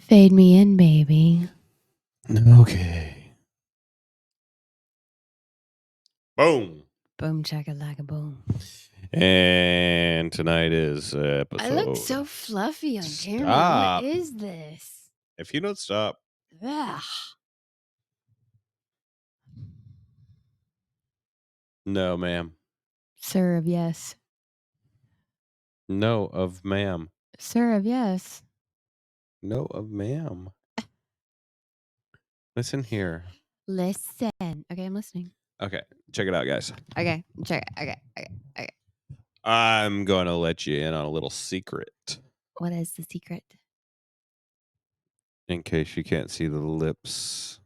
Fade me in, baby. Okay. Boom. Boom, chaka-laka, boom. And tonight is episode. I look so fluffy on camera. Stop. What is this? If you don't stop. Ugh. No, ma'am. Sir of yes. No of ma'am. Sir of yes. No of ma'am. Listen here. Listen. Okay, I'm listening. Okay, check it out, guys. Okay, check it. Okay. I'm going to let you in on a little secret. What is the secret? In case you can't see the lips.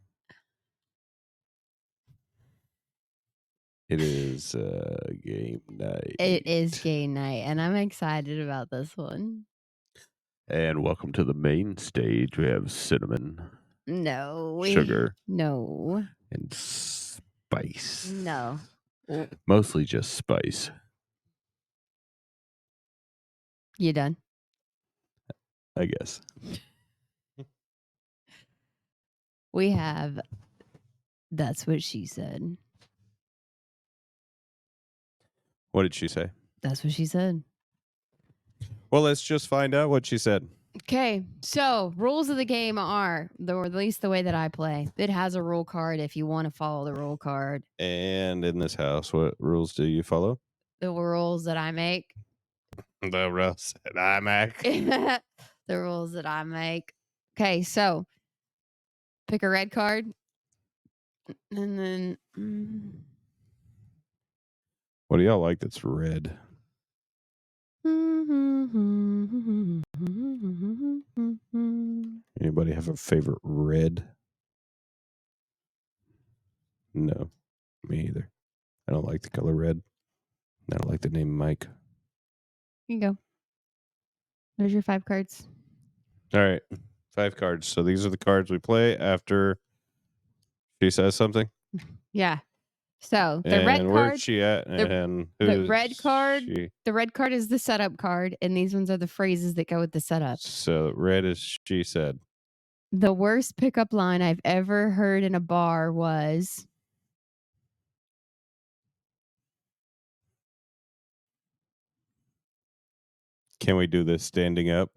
It is game night. It is gay night, and I'm excited about this one. And welcome to the main stage. We have cinnamon. No. Sugar. No. And spice. No. Mostly just spice. You done? I guess. We have That's What She Said. What did she say? That's what she said. Well, let's just find out what she said. Okay, so rules of the game are, or at least the way that I play, it has a rule card if you want to follow the rule card. And in this house, what rules do you follow? The rules that I make. The rules that I make. The rules that I make. Okay, so pick a red card. And then... What do y'all like that's red? Anybody have a favorite red? No, me either. I don't like the color red. I don't like the name Mike. Here you go. There's your 5 cards. All right, 5 cards. So these are the cards we play after she says something. Yeah. So the and red card. Where's she at? And the red card. She? The red card is the setup card, and these ones are the phrases that go with the setup. So red is she said. The worst pickup line I've ever heard in a bar was... Can we do this standing up?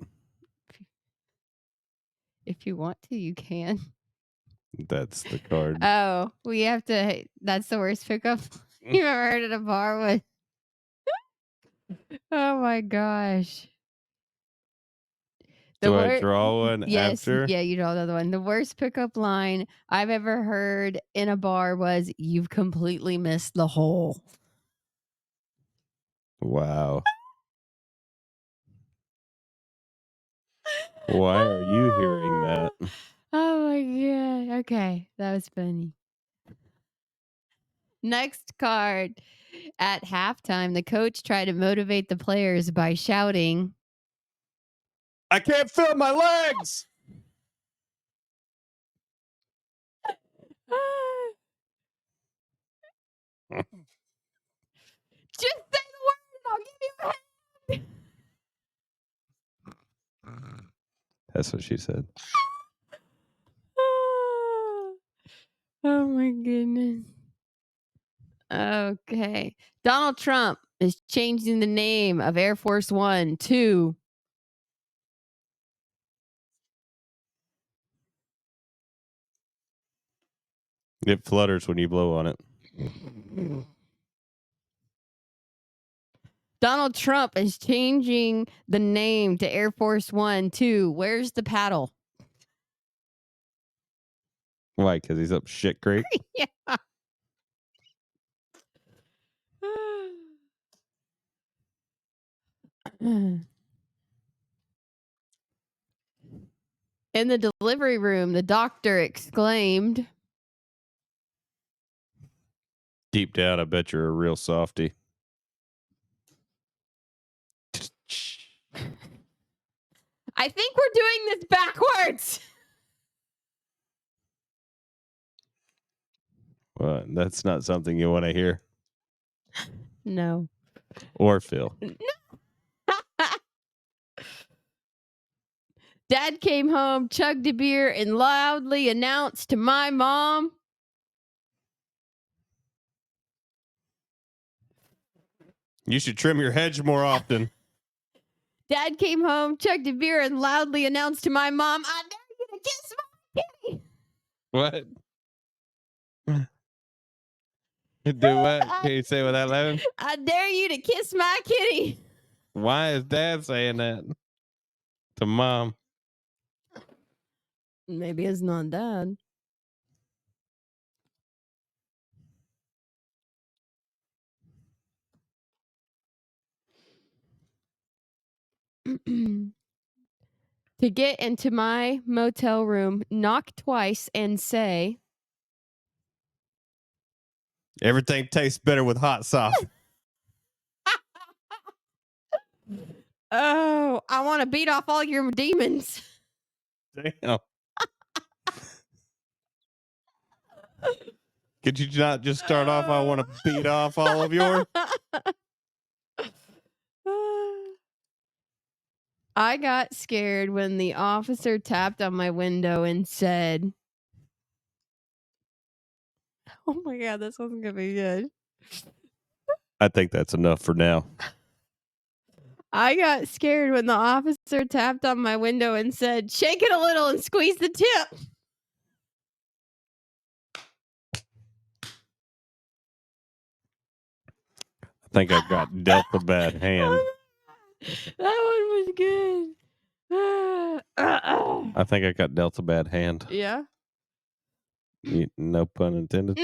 If you want to, you can. That's the card. Oh, we have to... That's the worst pickup you've ever heard at a bar was... Oh my gosh. Do I draw one after? Yeah, you draw another one. The worst pickup line I've ever heard in a bar was, "You've completely missed the hole." Wow. Why are you hearing that? Oh my god. Okay, that was funny. Next card. At halftime, the coach tried to motivate the players by shouting, I can't feel my legs. "Just say the word and I'll give you a hand." That's what she said. Oh my goodness. Okay. Donald Trump is changing the name of Air Force One to... It flutters when you blow on it. Donald Trump is changing the name to Air Force One to... Where's the paddle? Why? Because he's up shit creek? Yeah. In the delivery room, the doctor exclaimed, Deep down, I bet you're a real softy. "I think we're doing this backwards." Well, that's not something you want to hear. No. Or feel. Dad came home, chugged a beer, and loudly announced to my mom, You should trim your hedge more often. Dad came home, chugged a beer, and loudly announced to my mom, I dare you to kiss my kitty. What? Do what? Can you say without laughing? I dare you to kiss my kitty. Why is Dad saying that to Mom? Maybe it's not Dad. To get into my motel room, knock twice and say, Everything tastes better with hot sauce. oh, I want to beat off all your demons. Damn. Could you not just start off? I want to beat off all of yours. I got scared when the officer tapped on my window and said, oh my God, this wasn't going to be good. I think that's enough for now. I got scared when the officer tapped on my window and said, shake it a little and squeeze the tip. I think I got dealt a bad hand. That one was good. I think I got dealt a bad hand. Yeah. No pun intended.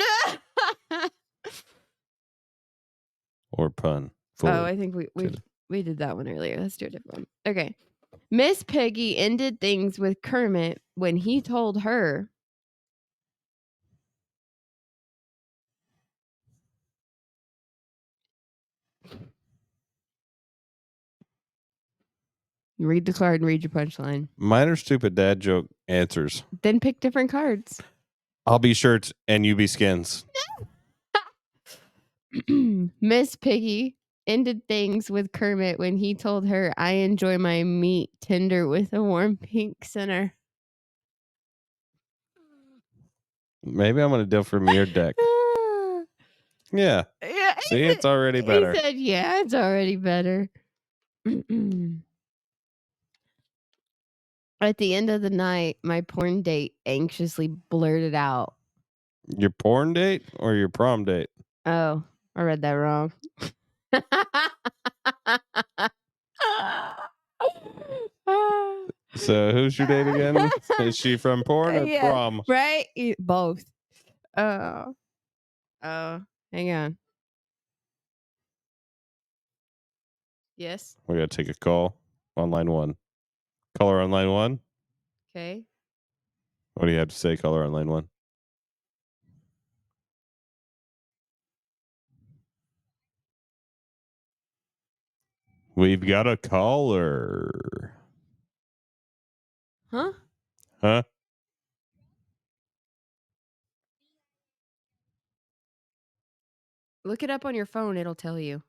Or pun. Oh, I think we did that one earlier. Let's do a different one. Okay. Miss Piggy ended things with Kermit when he told her, read the card and read your punchline. Mine are stupid dad joke answers. Then pick different cards. I'll be shirts and you be skins. Miss Piggy ended things with Kermit when he told her, I enjoy my meat tender with a warm pink center. Maybe I'm going to deal from your deck. Yeah. Yeah. See, it's already better. He said, yeah, it's already better. At the end of the night, my porn date anxiously blurted out, Your porn date or your prom date? oh, I read that wrong. So who's your date again? Is she from porn or Yeah, prom? right? Both. Oh, hang on. Yes. We got to take a call on line 1. Caller on line 1. Okay. What do you have to say, caller on line 1? We've got a caller. Huh? Huh? Look it up on your phone. It'll tell you.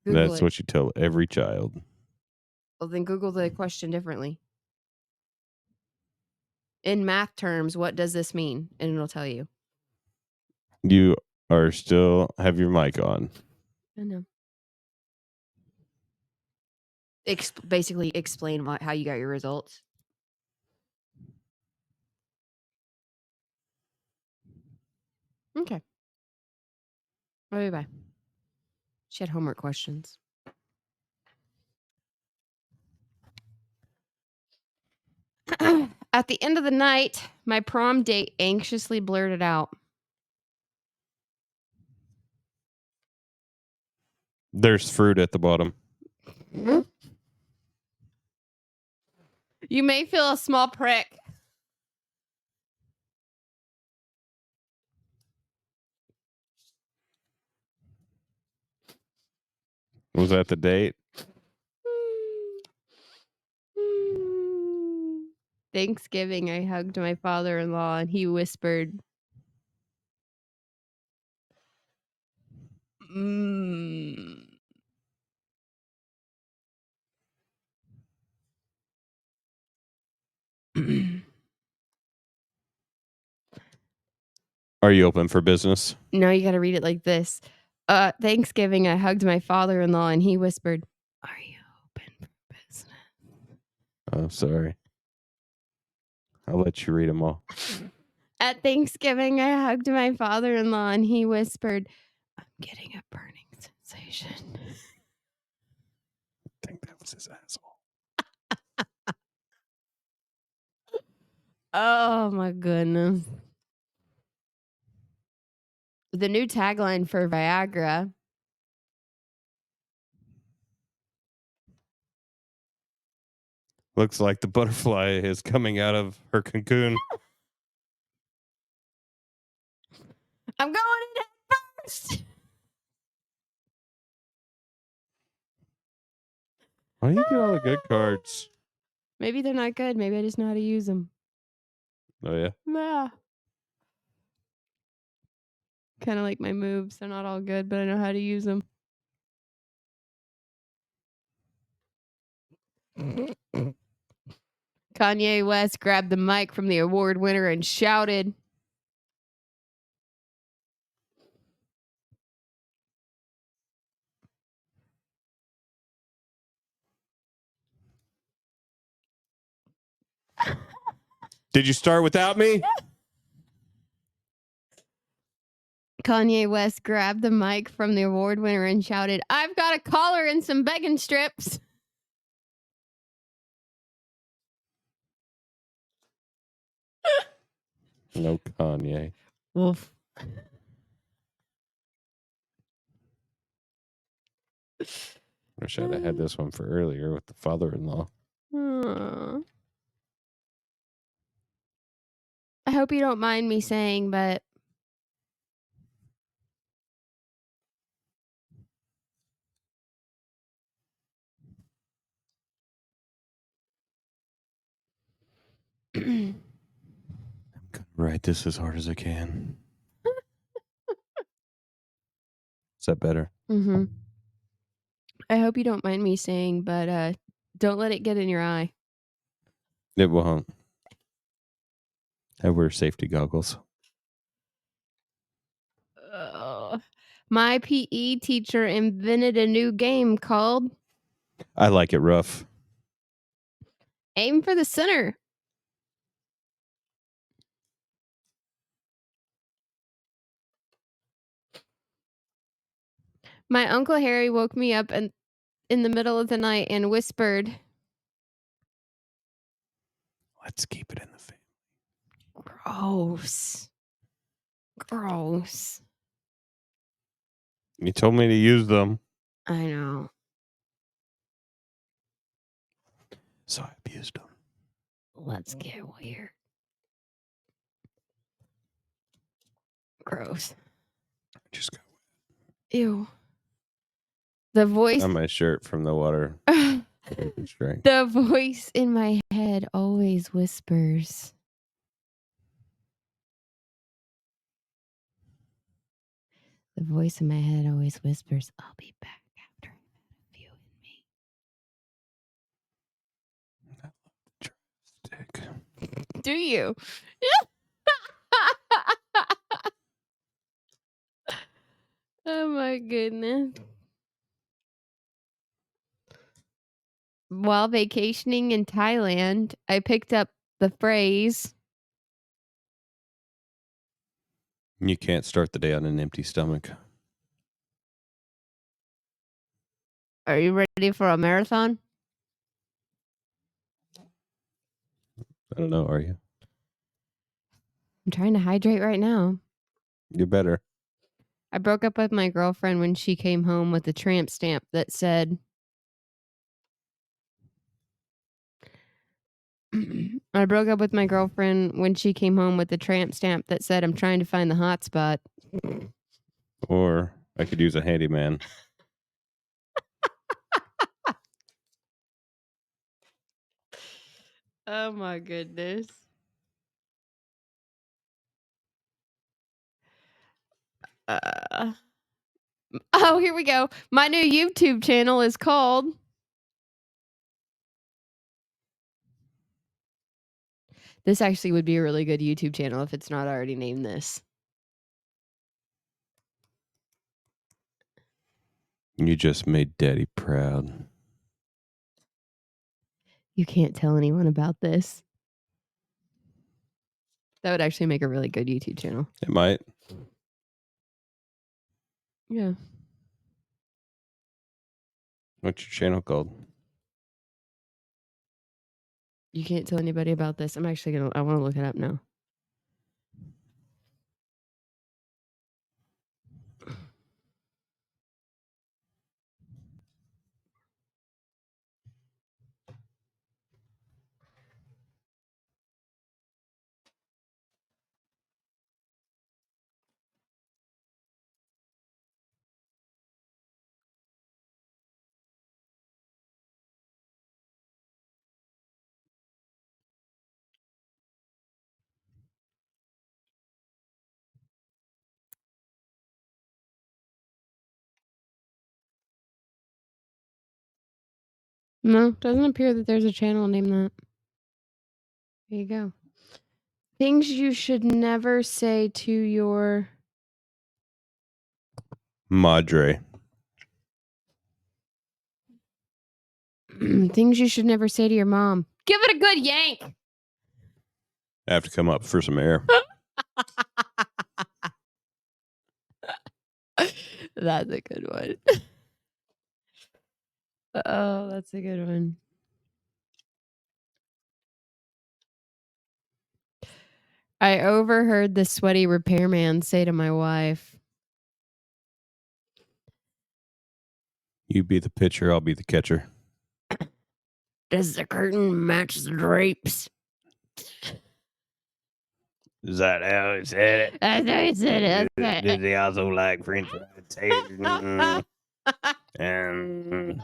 Google That's it. what you tell every child. Well, then Google the question differently. In math terms, what does this mean? And it'll tell you. You are still have your mic on. I know. Basically explain how you got your results. Okay. Bye. She had homework questions. At the end of the night, my prom date anxiously blurted out, There's fruit at the bottom. you may feel a small prick. Was that the date? Thanksgiving, I hugged my father-in-law and he whispered, Are you open for business? No, you got to read it like this. Thanksgiving, I hugged my father-in-law and he whispered, "Are you open for business?" Oh, sorry. I'll let you read them all. At Thanksgiving, I hugged my father-in-law and he whispered, "I'm getting a burning sensation." I think that was his asshole. Oh my goodness. The new tagline for Viagra. Looks like the butterfly is coming out of her cocoon. I'm going in head first. Why do you get all the good cards? Maybe they're not good. Maybe I just know how to use them. Oh, yeah. Yeah. Kind of like my moves. They're not all good, but I know how to use them. Kanye West grabbed the mic from the award winner and shouted, Did you start without me? Kanye West grabbed the mic from the award winner and shouted, "I've got a collar and some begging strips." No Kanye. Wolf. Wish I'd have had this one for earlier with the father-in-law. Aw. I hope you don't mind me saying, but I'm gonna write this as hard as I can. Is that better? mm-hmm. I hope you don't mind me saying, but don't let it get in your eye. It won't. I wear safety goggles. My PE teacher invented a new game called I like it rough. Aim for the Center. My Uncle Harry woke me up in the middle of the night and whispered, Let's keep it in the family. "Gross. Gross." You told me to use them. I know. So I abused them. Let's get weird. Gross. Just got Ew. The voice. on my shirt from the water. The voice in my head always whispers. The voice in my head always whispers, "I'll be back after I've had a few in me." Stick. Do you? Oh my goodness. While vacationing in Thailand, I picked up the phrase, You can't start the day on an empty stomach. "Are you ready for a marathon?" I don't know. Are you? I'm trying to hydrate right now. You better. I broke up with my girlfriend when she came home with a tramp stamp that said, I broke up with my girlfriend when she came home with a tramp stamp that said, "I'm trying to find the hot spot." Or I could use a handyman. Oh my goodness. Oh, here we go. My new YouTube channel is called This actually would be a really good YouTube channel if it's not already named this. You just made Daddy proud. You can't tell anyone about this. That would actually make a really good YouTube channel. It might. Yeah. What's your channel called? You can't tell anybody about this. I'm actually I want to look it up now. No, doesn't appear that there's a channel named that. There you go. Things you should never say to your Madre. things you should never say to your mom. Give it a good yank. I have to come up for some air. That's a good one. Oh, that's a good one. I overheard the sweaty repairman say to my wife, You be the pitcher, I'll be the catcher. "Does the curtain match the drapes?" Is that how it said it? That's how he said it. Does he also like French fried taters? And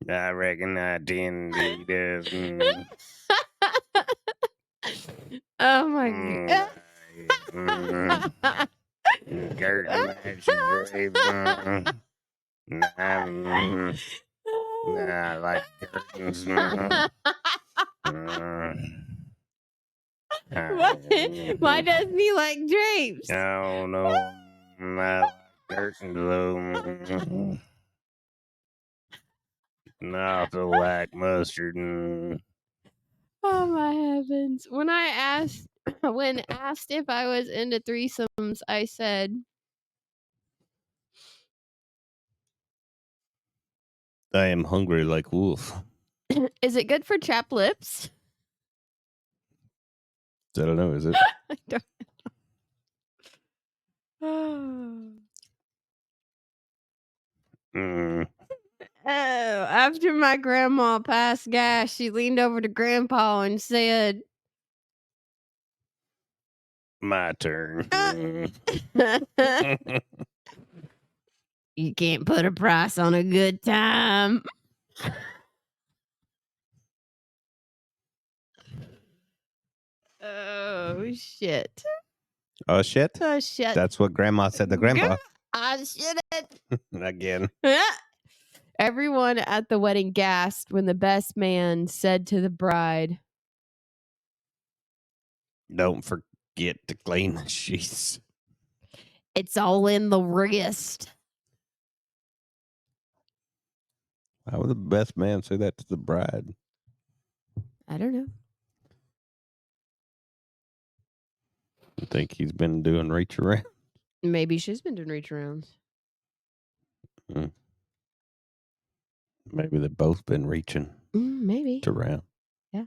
I reckon I tend to do. Oh my god. Curtain match drapes. I like curtains. Why doesn't he like drapes? I don't know. I like curtains though. And I also like mustard. Oh my heavens. When asked if I was into threesomes, I said, I am hungry like wolf. "Is it good for chapped lips?" I don't know, is it? I don't know. Oh, after my grandma passed gas, she leaned over to Grandpa and said, My turn. "You can't put a price on a good time." Oh, shit. Oh, shit. Oh, shit. That's what Grandma said to Grandpa. Ah, shit it. Again. Everyone at the wedding gasped when the best man said to the bride, Don't forget to clean the sheets. "It's all in the wrist." Why would the best man say that to the bride? I don't know. I think he's been doing reach around. Maybe she's been doing reach arounds. Maybe they've both been reaching Maybe. around. Yeah.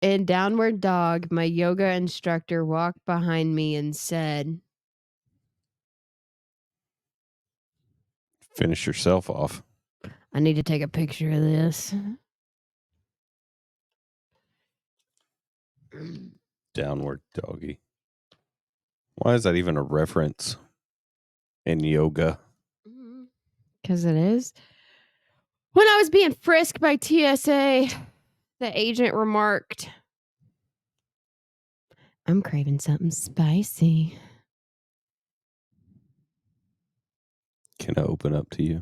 In Downward Dog, my yoga instructor walked behind me and said, Finish yourself off. "I need to take a picture of this." Downward doggy. Why is that even a reference in yoga? Because it is. When I was being frisked by TSA, the agent remarked, "I'm craving something spicy." Can I open up to you?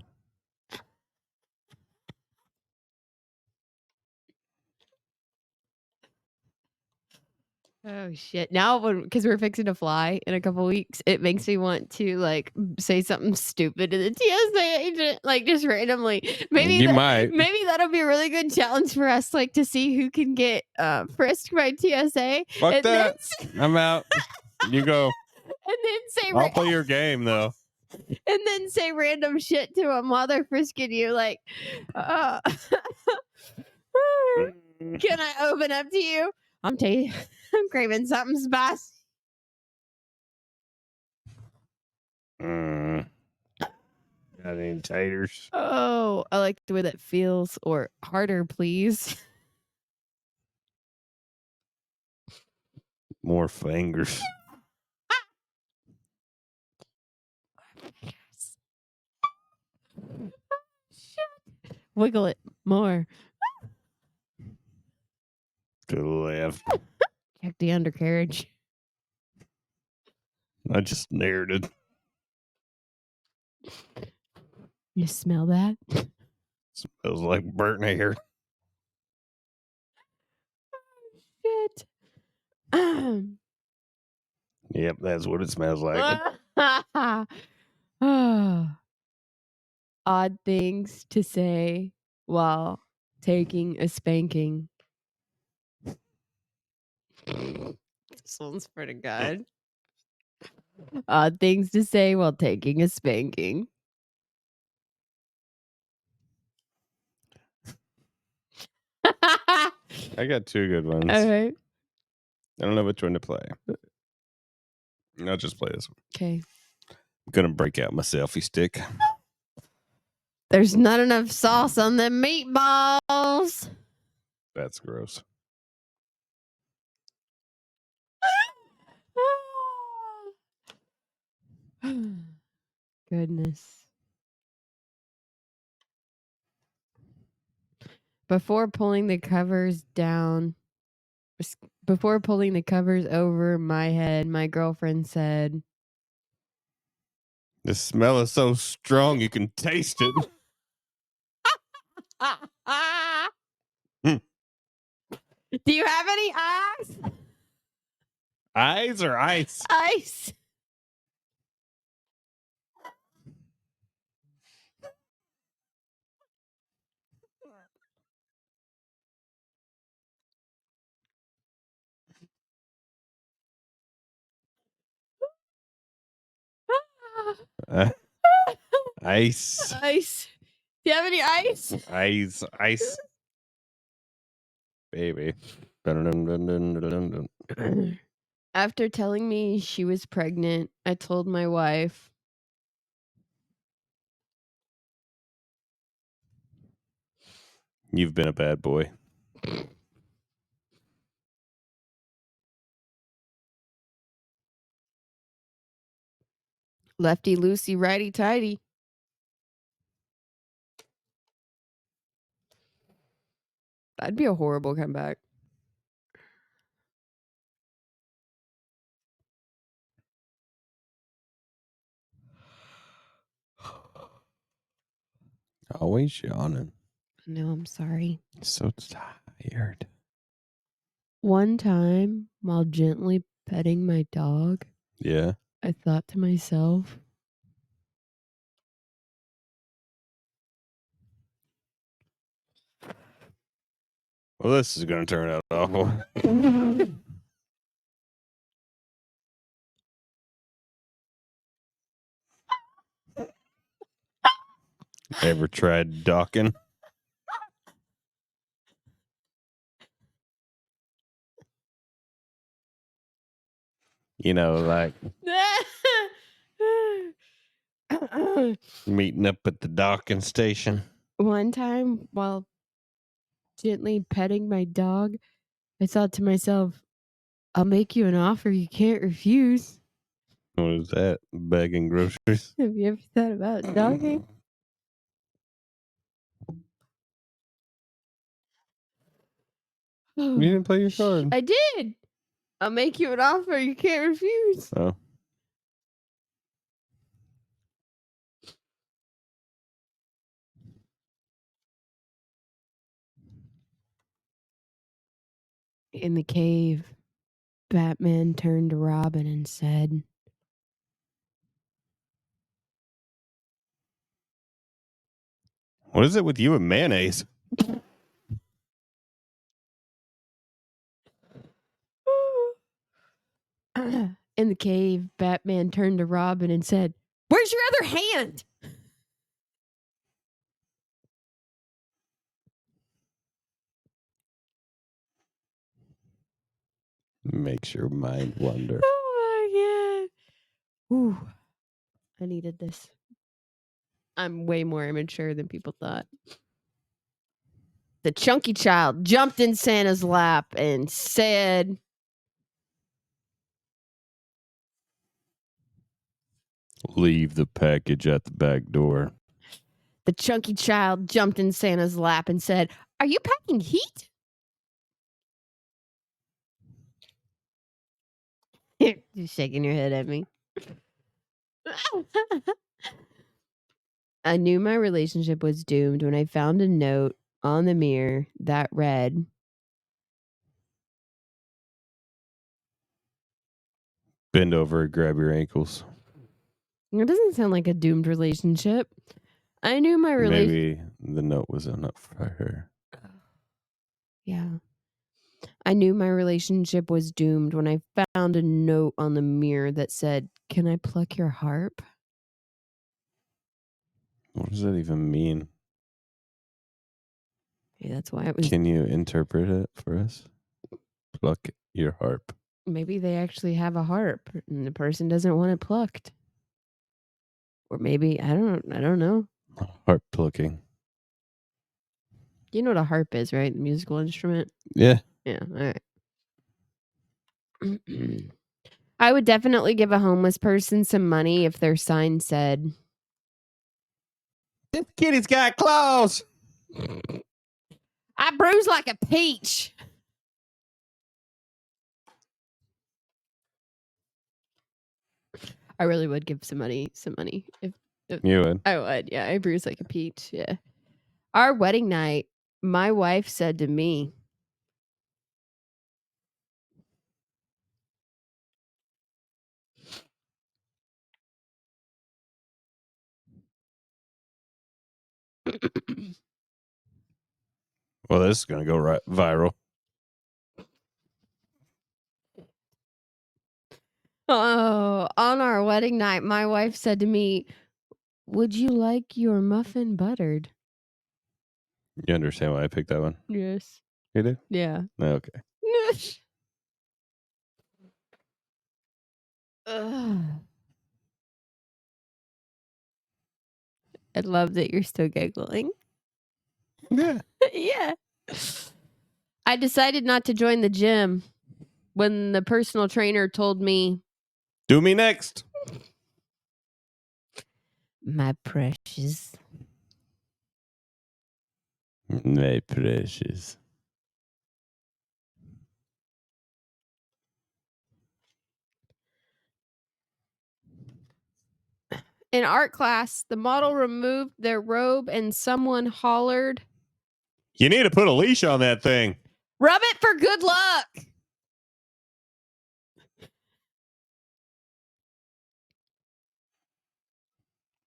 Oh shit. Now because we're fixing to fly in a couple weeks, it makes me want to like say something stupid to the TSA agent, like just randomly. You might. Maybe that'll be a really good challenge for us, like to see who can get frisked by TSA. Fuck and that. I'm out. You go. And then say I'll play your game though. and then say random shit to them while they're frisking you, like, can I open up to you? I'm craving something spicy. Got any taters? Oh, I like the way that feels. Or harder, please. More fingers. Shit. Wiggle it more. To the left. Check the undercarriage. I just nared it. You smell that? Smells like burnt hair. Shit. Yep, that's what it smells like. Odd things to say while taking a spanking. This one's pretty good. Odd things to say while taking a spanking. I got two good ones. All right. I don't know which one to play. I'll just play this one. Okay. I'm gonna break out my selfie stick. There's not enough sauce on them meatballs. That's gross. Goodness. Before pulling the covers over my head, my girlfriend said, The smell is so strong you can taste it. do you have any eyes? Eyes or ice? Ice. Ice. Ice. Do you have any ice? Ice. Baby. After telling me she was pregnant, I told my wife, You've been a bad boy. lefty loosey, righty tighty. That'd be a horrible comeback. Always yawning. No, I'm sorry. So tired. One time, while gently petting my dog, Yeah. I thought to myself, Well, this is going to turn out awful. Ever tried docking? You know, like meeting up at the docking station. one time, while gently petting my dog, I thought to myself, I'll make you an offer you can't refuse. What is that? Bagging groceries? Have you ever thought about dogging? You didn't play your card. I did. I'll make you an offer you can't refuse. Oh. In the cave, Batman turned to Robin and said, What is it with you and mayonnaise? in the cave, Batman turned to Robin and said, "Where's your other hand?" Makes your mind wander. Oh my god. Ooh. I needed this. I'm way more immature than people thought. The chunky child jumped in Santa's lap and said, Leave the package at the back door. the chunky child jumped in Santa's lap and said, "Are you packing heat?" You're shaking your head at me. I knew my relationship was doomed when I found a note on the mirror that read, Bend over and grab your ankles. it doesn't sound like a doomed relationship. I knew my relationship. Maybe the note was enough for her. Yeah. I knew my relationship was doomed when I found a note on the mirror that said, "Can I pluck your harp?" What does that even mean? Yeah, that's why it was. Can you interpret it for us? Pluck your harp. Maybe they actually have a harp and the person doesn't want it plucked. Or maybe I don't know. Harp plucking. You know what a harp is, right? The musical instrument. Yeah. Yeah, all right. I would definitely give a homeless person some money if their sign said, This kitty's got claws. "I bruise like a peach." I really would give some money if You would. I would. Yeah, I bruise like a peach. Yeah. Our wedding night, my wife said to me, Well, this is going to go viral. "Oh, on our wedding night, my wife said to me, 'Would you like your muffin buttered?'" You understand why I picked that one? Yes. You do? Yeah. Okay. Ugh. I love that you're still giggling. Yeah. Yeah. I decided not to join the gym when the personal trainer told me, Do me next. "My precious." My precious. In art class, the model removed their robe and someone hollered, You need to put a leash on that thing. "Rub it for good luck."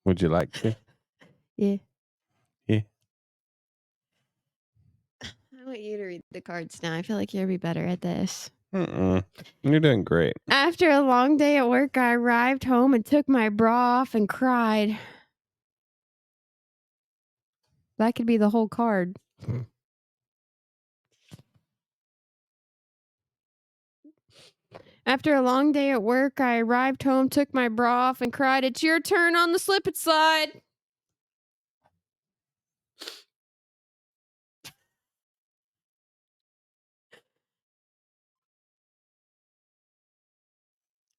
Would you like to? Yeah. Yeah. I want you to read the cards now. I feel like you'll be better at this. You're doing great. After a long day at work, I arrived home and took my bra off and cried. That could be the whole card. After a long day at work, I arrived home, took my bra off, and cried, "It's your turn on the slip it slide."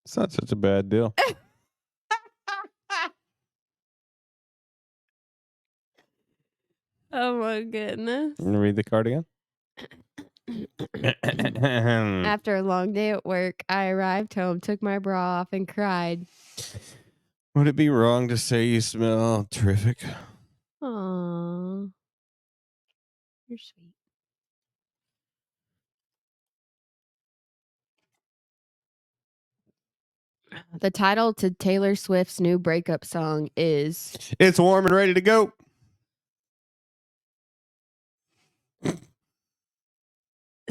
It's not such a bad deal. Oh my goodness. You want to read the card again? After a long day at work, I arrived home, took my bra off, and cried. Would it be wrong to say you smell terrific? Aw. You're sweet. The title to Taylor Swift's new breakup song is It's warm and ready to go.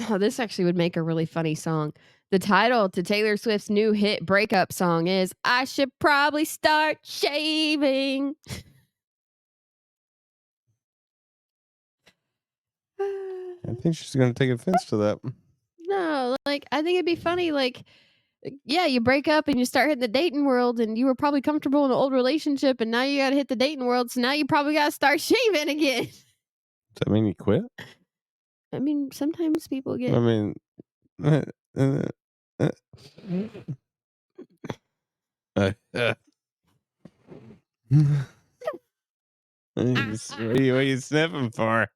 Oh, this actually would make a really funny song. The title to Taylor Swift's new hit breakup song is I Should Probably Start Shaving. I think she's going to take offense to that. No, like, I think it'd be funny, like, yeah, you break up and you start hitting the dating world, and you were probably comfortable in an old relationship, and now you gotta hit the dating world, so now you probably gotta start shaving again. Does that mean you quit? I mean, sometimes people get. I mean, what are you sniffing for?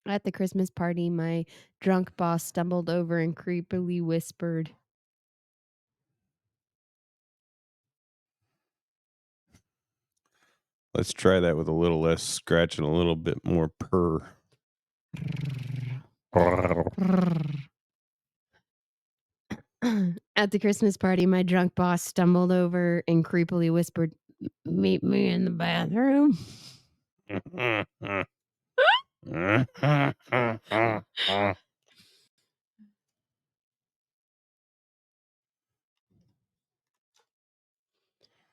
At the Christmas party, my drunk boss stumbled over and creepily whispered, Let's try that with a little less scratch and a little bit more purr. At the Christmas party, my drunk boss stumbled over and creepily whispered, "Meet me in the bathroom."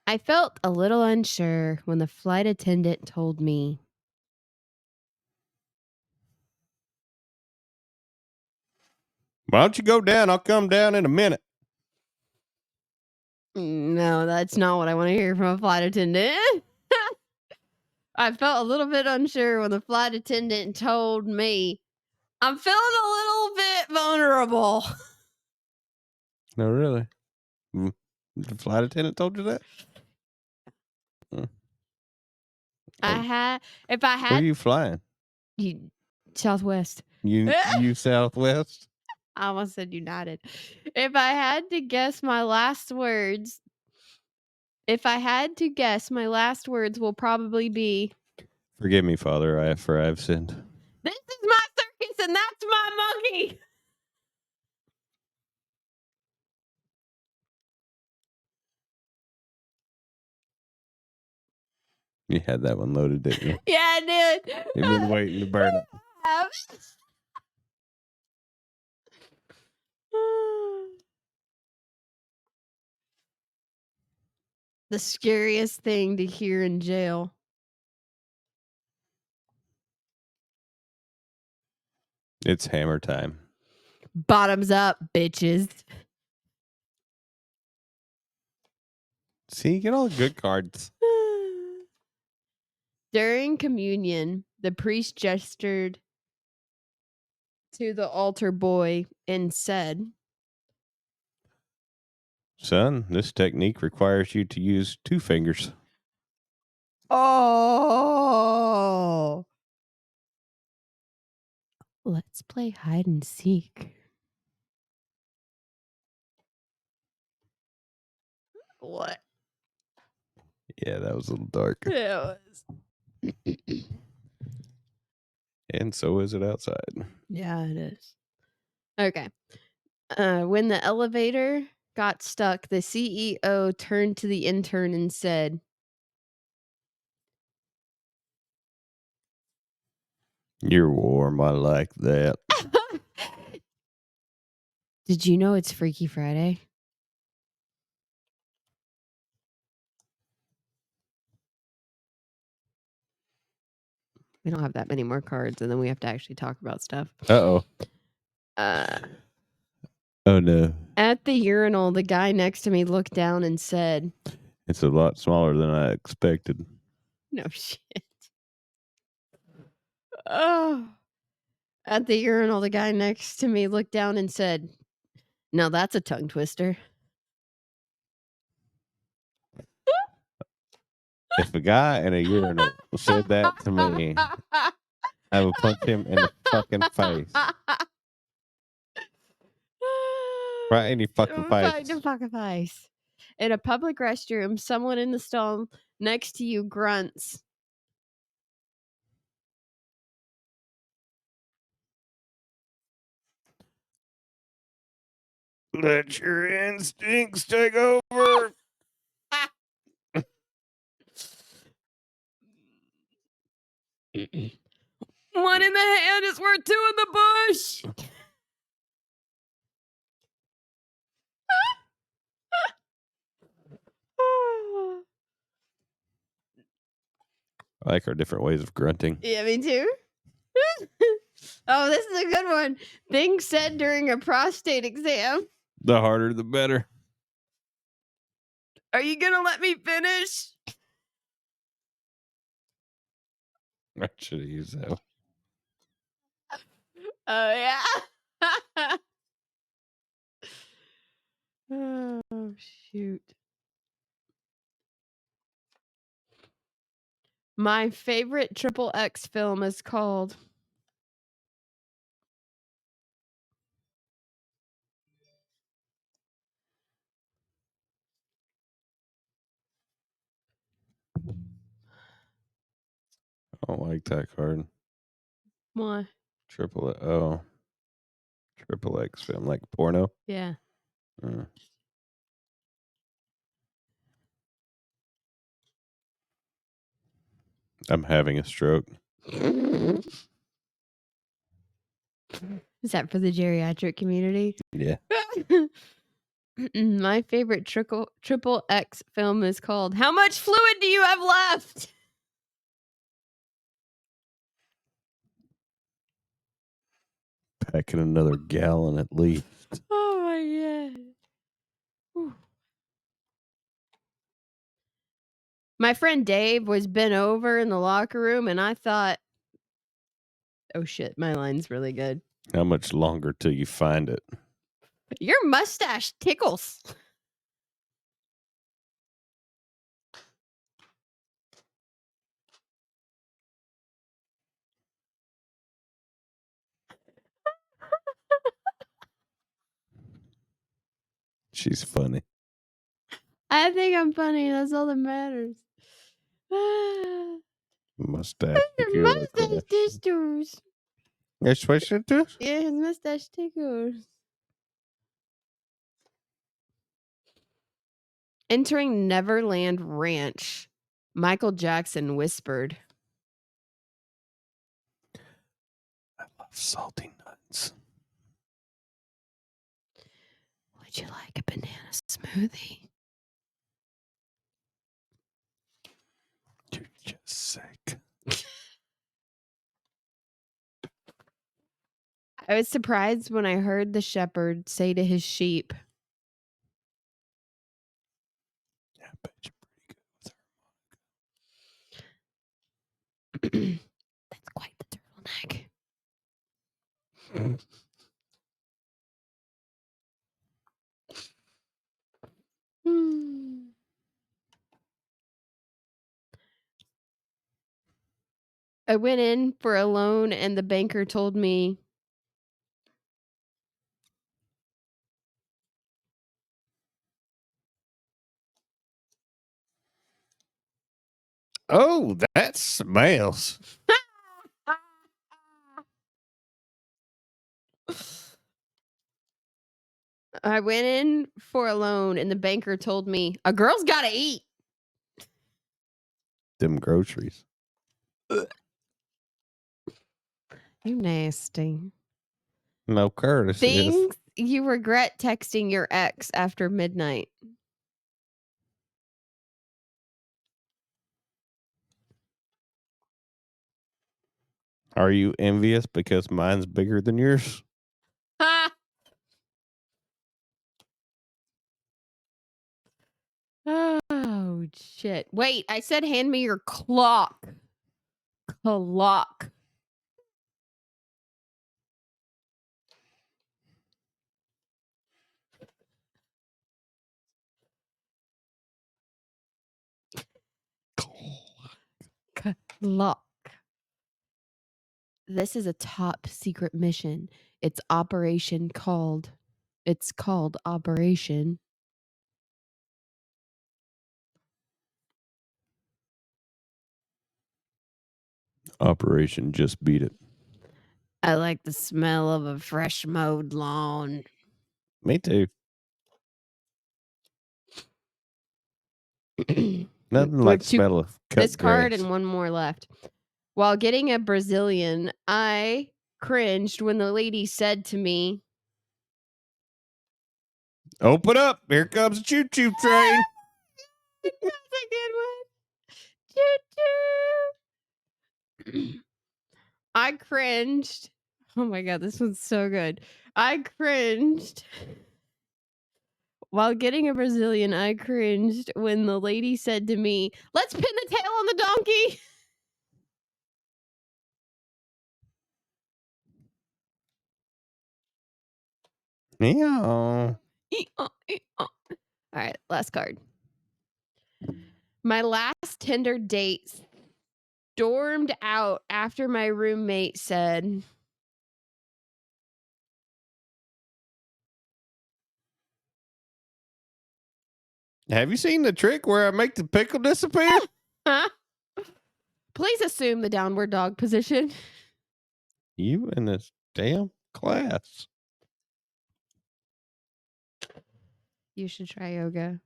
I felt a little unsure when the flight attendant told me, Why don't you go down? I'll come down in a minute. "No, that's not what I want to hear from a flight attendant." I felt a little bit unsure when the flight attendant told me, "I'm feeling a little bit vulnerable." No, really? The flight attendant told you that? If I Where are had you flying? Southwest. You Southwest? I almost said United. If I had to guess my last words, will probably be, Forgive me, Father, for I've sinned. "This is my circus and that's my monkey." You had that one loaded, didn't you? Yeah, I did. You've been waiting to burn it. The scariest thing to hear in jail. It's hammer time. Bottoms up, bitches. See, get all the good cards. During communion, the priest gestured to the altar boy and said, Son, this technique requires you to use 2 fingers. "Oh, let's play hide and seek." What? Yeah, that was a little dark. Yeah, it was. And so is it outside. Yeah, it is. Okay. When the elevator got stuck, the CEO turned to the intern and said, You're warm. I like that. "Did you know it's Freaky Friday?" We don't have that many more cards, and then we have to actually talk about stuff. Uh-oh. Uh, Oh, no. At the urinal, the guy next to me looked down and said, It's a lot smaller than I expected. "No shit." Oh. At the urinal, the guy next to me looked down and said, "Now that's a tongue twister." If a guy in a urinal said that to me, I would punch him in the fucking face. Right in your fucking Right face. in your fucking face. In a public restroom, someone in the stall next to you grunts. Let your instincts take over. One in the hand is worth two in the bush. I like our different ways of grunting. Yeah, me too. Oh, this is a good one. Things said during a prostate exam. The harder, the better. Are you gonna let me finish? I should have used that. Oh yeah. Oh shoot. My favorite Triple X film is called I don't like that card. Why? Triple X film, like porno. Yeah. I'm having a stroke. Is that for the geriatric community? Yeah. My favorite triple X film is called How Much Fluid Do You Have Left? Packing another gallon at least. Oh my god. Whew. My friend Dave was bent over in the locker room and I thought, oh shit, my line's really good. How much longer till you find it? Your mustache tickles. She's funny. I think I'm funny. That's all that matters. Mustache. Your mustache tickles. That's what it does? Yeah, his mustache tickles. Entering Neverland Ranch, Michael Jackson whispered, I love salty nuts. would you like a banana smoothie? You're just sick. I was surprised when I heard the shepherd say to his sheep, Yeah, I bet you're pretty good with that's quite the turtleneck. I went in for a loan and the banker told me, Oh, that smells. I went in for a loan and the banker told me, a girl's got to eat. Them groceries. You nasty. No courtesy. Things you regret texting your ex after midnight. Are you envious because mine's bigger than yours? Oh, shit. Wait, I said hand me your clock. Clock. Clock. This is a top secret mission. It's called Operation Operation Just Beat It. I like the smell of a fresh mowed lawn. Me too. Nothing We like have the smell of cut this card grass. and one more left. While getting a Brazilian, I cringed when the lady said to me, Open up. Here comes a choo-choo train. That's a good one. Choo-choo. I cringed. Oh my God, this one's so good. I cringed. While getting a Brazilian, I cringed when the lady said to me, "Let's pin the tail on the donkey." Yeah. All right, last card. My last Tinder date stormed out after my roommate said, Have you seen the trick where I make the pickle disappear? huh? Please assume the downward dog position. You in this damn class. You should try yoga.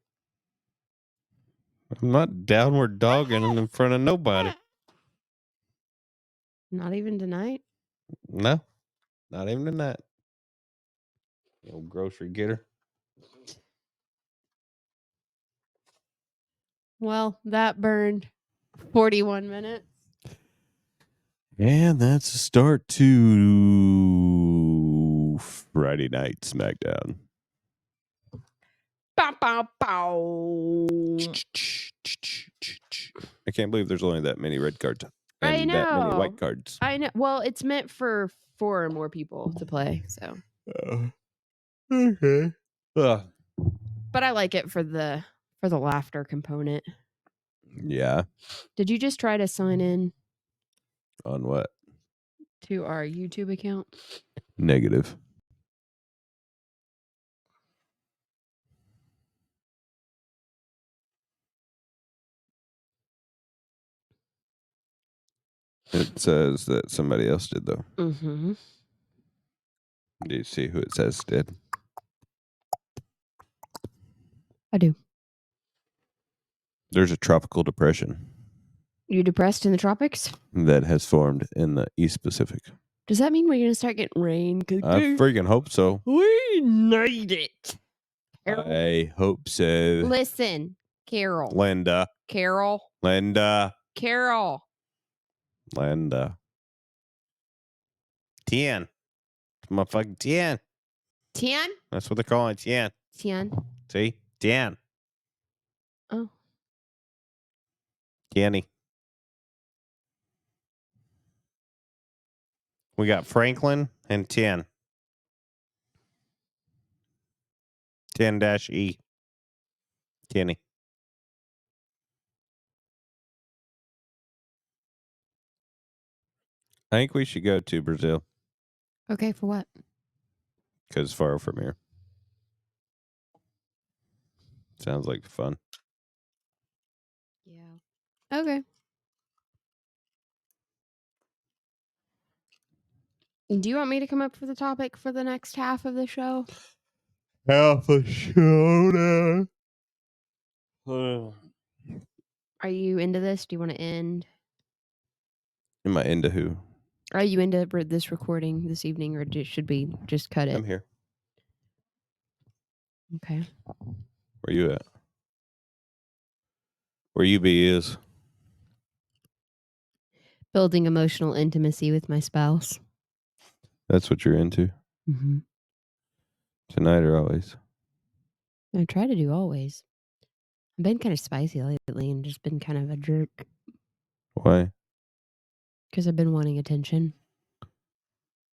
I'm not downward dogging in front of nobody. Not even tonight. No, not even tonight. You old grocery getter. Well, that burned 41 minutes. And that's a start to Friday Night SmackDown. Bow, bow, bow. I can't believe there's only that many red cards I and that many know. white cards. I know. Well, it's meant for 4 or more people to play. So, Okay. but I like it for the laughter component. Yeah. Did you just try to sign in On what? to our YouTube account? Negative. It says that somebody else did, though. Mm-hmm. Do you see who it says did? I do. There's a tropical depression You depressed in the tropics? that has formed in the East Pacific. Does that mean we're gonna start getting rain? I freaking hope so. We need it. I hope so. Listen, Carol. Linda. Carol. Linda. Carol. Linda. 10. Motherfucking 10. 10? That's what they're calling it. 10. 10. See? 10. Oh. Kenny. We got Franklin and 10. 10-E. Kenny. I think we should go to Brazil Okay, for what? because it's far from here. Sounds like fun. Yeah. Okay. Do you want me to come up for the topic for the next half of the show? Half a showdown. Are you into this? Do you want to end? Am I into who? Are you into this recording this evening, or should we just cut it? I'm here. Okay. Where you at? Where you be is. Building emotional intimacy with my spouse. That's what you're into. Mm-hmm. Tonight or always? I try to do always. I've been kind of spicy lately and just been kind of a jerk Why? because I've been wanting attention.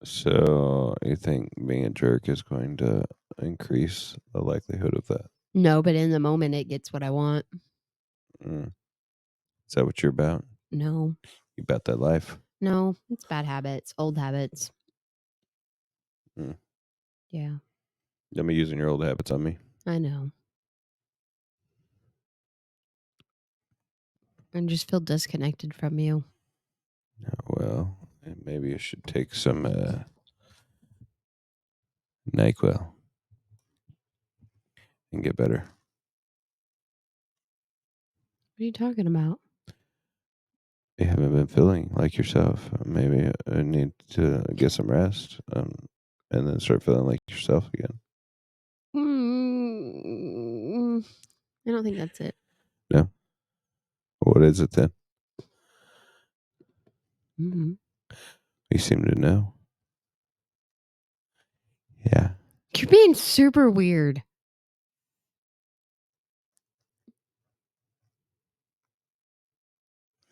So you think being a jerk is going to increase the likelihood of that? No, but in the moment, it gets what I want. Mm. Is that what you're about? No. You about that life? No, it's bad habits, old habits. Mm. Yeah, Let me using your old habits on me. I know. I just feel disconnected from you. Well, maybe you should take some NyQuil and get better. are you talking about? You haven't been feeling like yourself. Maybe I need to get some rest, and then start feeling like yourself again. I don't think that's it. No. What is it then? Mm-hmm. You seem to know. Yeah. You're being super weird.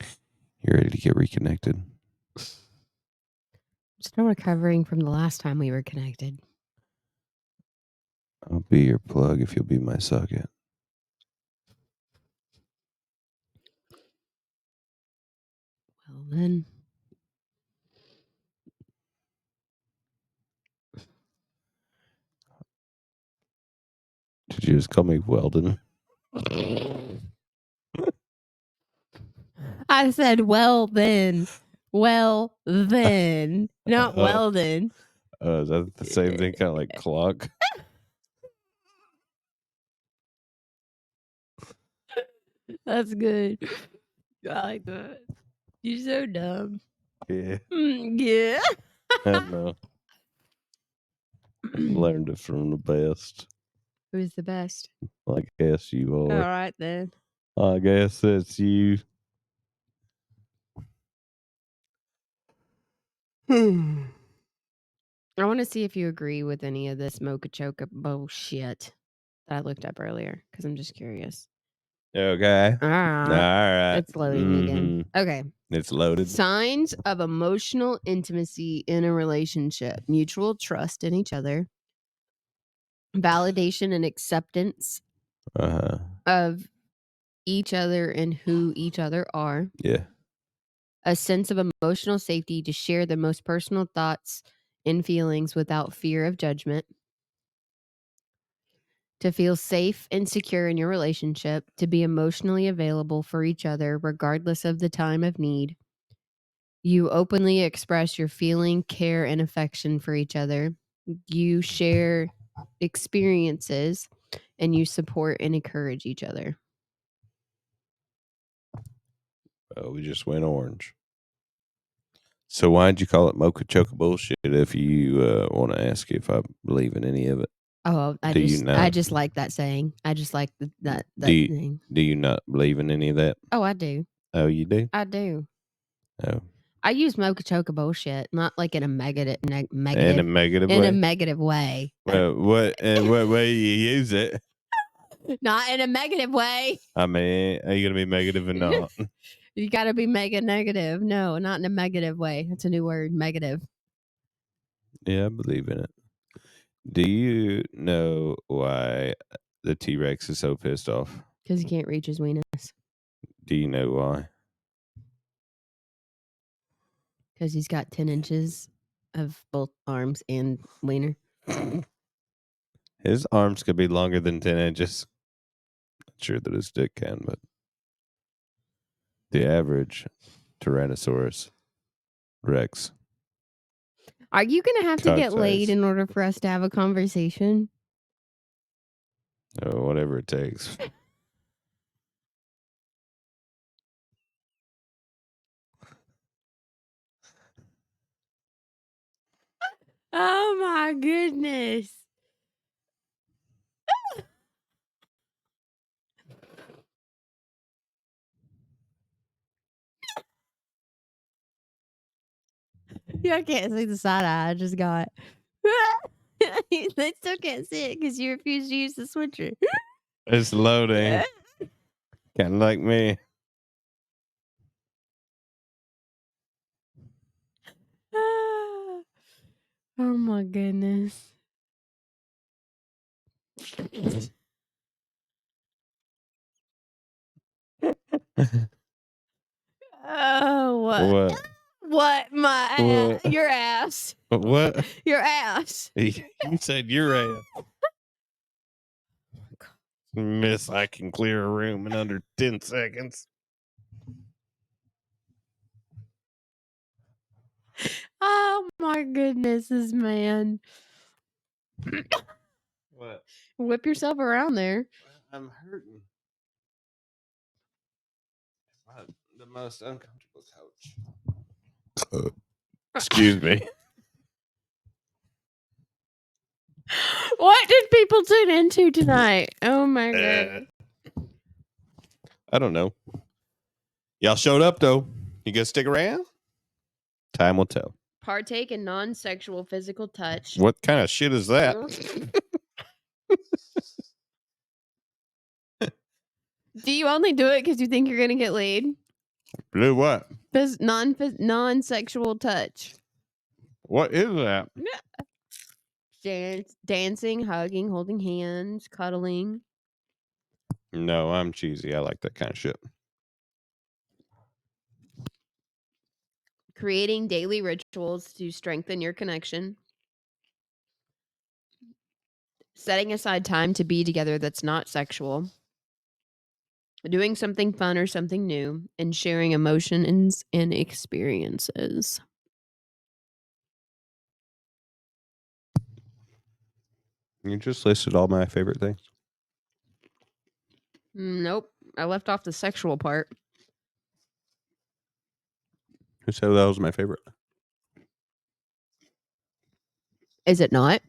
You ready to get reconnected? Still recovering from the last time we were connected. I'll be your plug if you'll be my socket. Well, then. Did you just call me Weldon? I said, well, then. Well, then. Not Weldon. Is that the same thing? Kind of like clock? That's good. I like that. You're so dumb. Yeah. Yeah. I know. Learned it from the best. Who's the best? I guess you All are. right, then. I guess it's you. I want to see if you agree with any of this Mocha Choca bullshit that I looked up earlier because I'm just curious. Okay. All All right. right. It's loading again. Okay. It's loaded. Signs of emotional intimacy in a relationship: mutual trust in each other, validation and acceptance Uh-huh. of each other and who each other are, Yeah. a sense of emotional safety to share the most personal thoughts and feelings without fear of judgment, to feel safe and secure in your relationship, to be emotionally available for each other regardless of the time of need. You openly express your feeling, care, and affection for each other. You share experiences and you support and encourage each other. We just went orange. So why'd you call it Mocha Choca bullshit if you want to ask if I believe in any of it? Oh, I Do you just not? like that saying. I just like that Do thing. you not believe in any of that? Oh, I do. Oh, you do? I do. Oh. I use Mocha Choca bullshit, not like in a In a negative negative in way? a negative way. Well, what way you use it? Not in a negative way. I mean, are you gonna be negative or not? You got to be mega negative. No, not in a negative way. That's a new word, negative. Yeah, I believe in it. Do you know why the T-Rex is so pissed off? Because he can't reach his weenus. Do you know why? Because he's got 10 inches of both arms and wiener. His arms could be longer than 10 inches. Not sure that his dick can, but the average Tyrannosaurus Rex. Are you going to have to Cock get laid size. in order for us to have a conversation? Whatever it takes. Oh my goodness. Yeah, I can't see the side eye I just got. They still can't see it because you refuse to use the switcher. It's loading. Kind of like me. Oh my goodness. Oh, what? What? What? My ass. What? Your ass. What? Your ass. You said your ass. Miss, I can clear a room in under 10 seconds. Oh my goodness, this man. What? Whip yourself around there. I'm hurting. The most uncomfortable couch. Excuse me. What did people tune into tonight? Oh my god. I don't know. Y'all showed up though. You gonna stick around? Time will tell. Partake in non-sexual physical touch. What kind of shit is that? Do you only do it because you think you're gonna get laid? Do what? Non-sexual touch. What is that? Dancing, hugging, holding hands, cuddling. No, I'm cheesy. I like that kind of shit. Creating daily rituals to strengthen your connection. Setting aside time to be together that's not sexual. Doing something fun or something new. And sharing emotions and experiences. You just listed all my favorite things. Nope. I left off the sexual part. Who said that was my favorite? Is it not?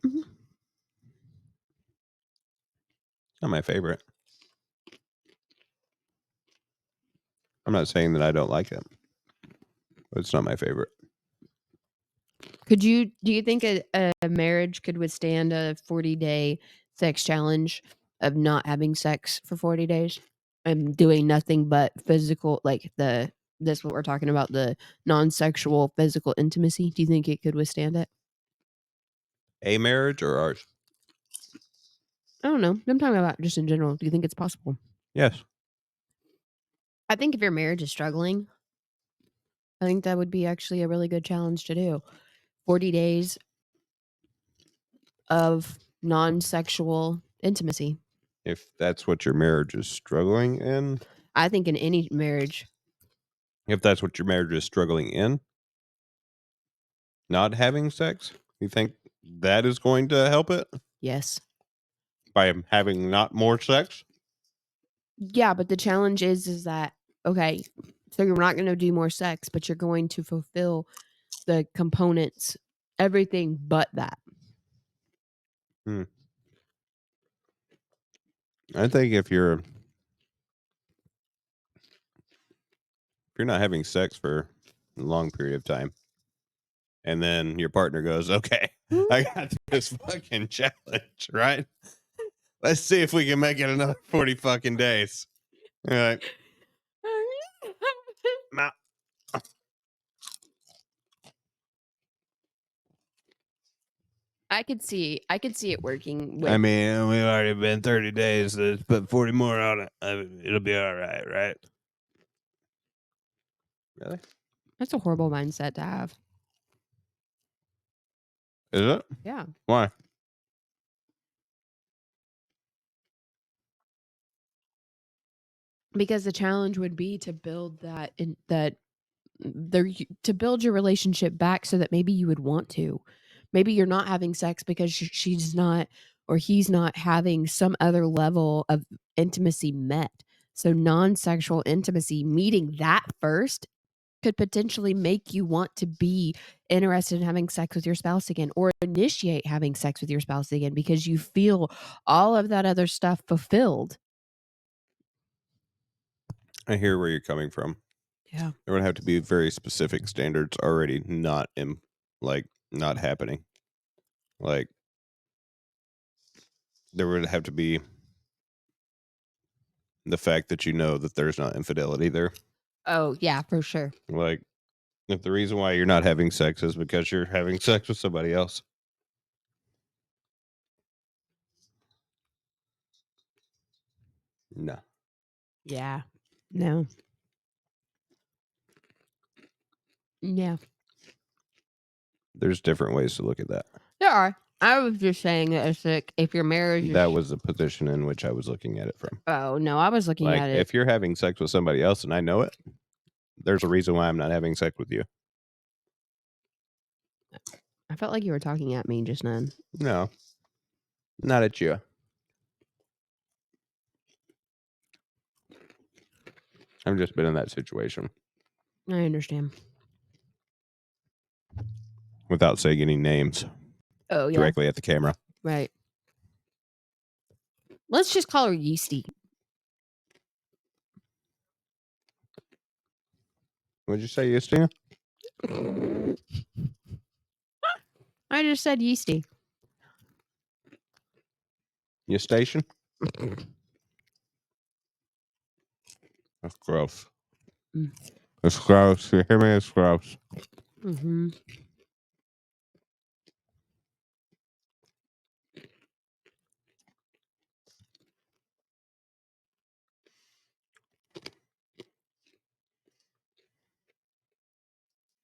Not my favorite. I'm not saying that I don't like it, but it's not my favorite. Do you think a marriage could withstand a 40-day sex challenge of not having sex for 40 days and doing nothing but physical, like this what we're talking about, the non-sexual physical intimacy? Do you think it could withstand it? A marriage or ours? I don't know. I'm talking about just in general. Do you think it's possible? Yes. I think if your marriage is struggling, I think that would be actually a really good challenge to do. 40 days of non-sexual intimacy. If that's what your marriage is struggling in, I think in any marriage. if that's what your marriage is struggling in, not having sex, you think that is going to help it Yes. by having not more sex? Yeah, but the challenge is that, okay, so you're not going to do more sex, but you're going to fulfill the components, everything but that. I think if you're not having sex for a long period of time, and then your partner goes, okay, I got this fucking challenge, right? Let's see if we can make it another 40 fucking days. All right. Now, I could see it working with, I mean, we've already been 30 days. Let's put 40 more on it. It'll be all right, right? Really? that's a horrible mindset to have. Is it? Yeah. Why? Because the challenge would be to build to build your relationship back so that maybe you would want to. Maybe you're not having sex because she's not or he's not having some other level of intimacy met. So non-sexual intimacy, meeting that first could potentially make you want to be interested in having sex with your spouse again or initiate having sex with your spouse again because you feel all of that other stuff fulfilled. I hear where you're coming from. Yeah. There would have to be very specific standards already not happening. Like, there would have to be the fact that you know that there's not infidelity there. Oh, yeah, for sure. Like, if the reason why you're not having sex is because you're having sex with somebody else. No. Yeah. No. Yeah. There's different ways to look at that. There are. I was just saying that it's like if your marriage is... That was the position in which I was looking at it from. Oh, no, I was looking Like, at it. if you're having sex with somebody else and I know it, there's a reason why I'm not having sex with you. I felt like you were talking at me just now. No. Not at you. I've just been in that situation I understand. without saying any names Oh yeah, directly at the camera. right. Let's just call her Yeasty. What'd you say, Justina? I just said Yeasty. You station? That's gross. Mm. It's gross. You hear me? It's gross. Mm-hmm.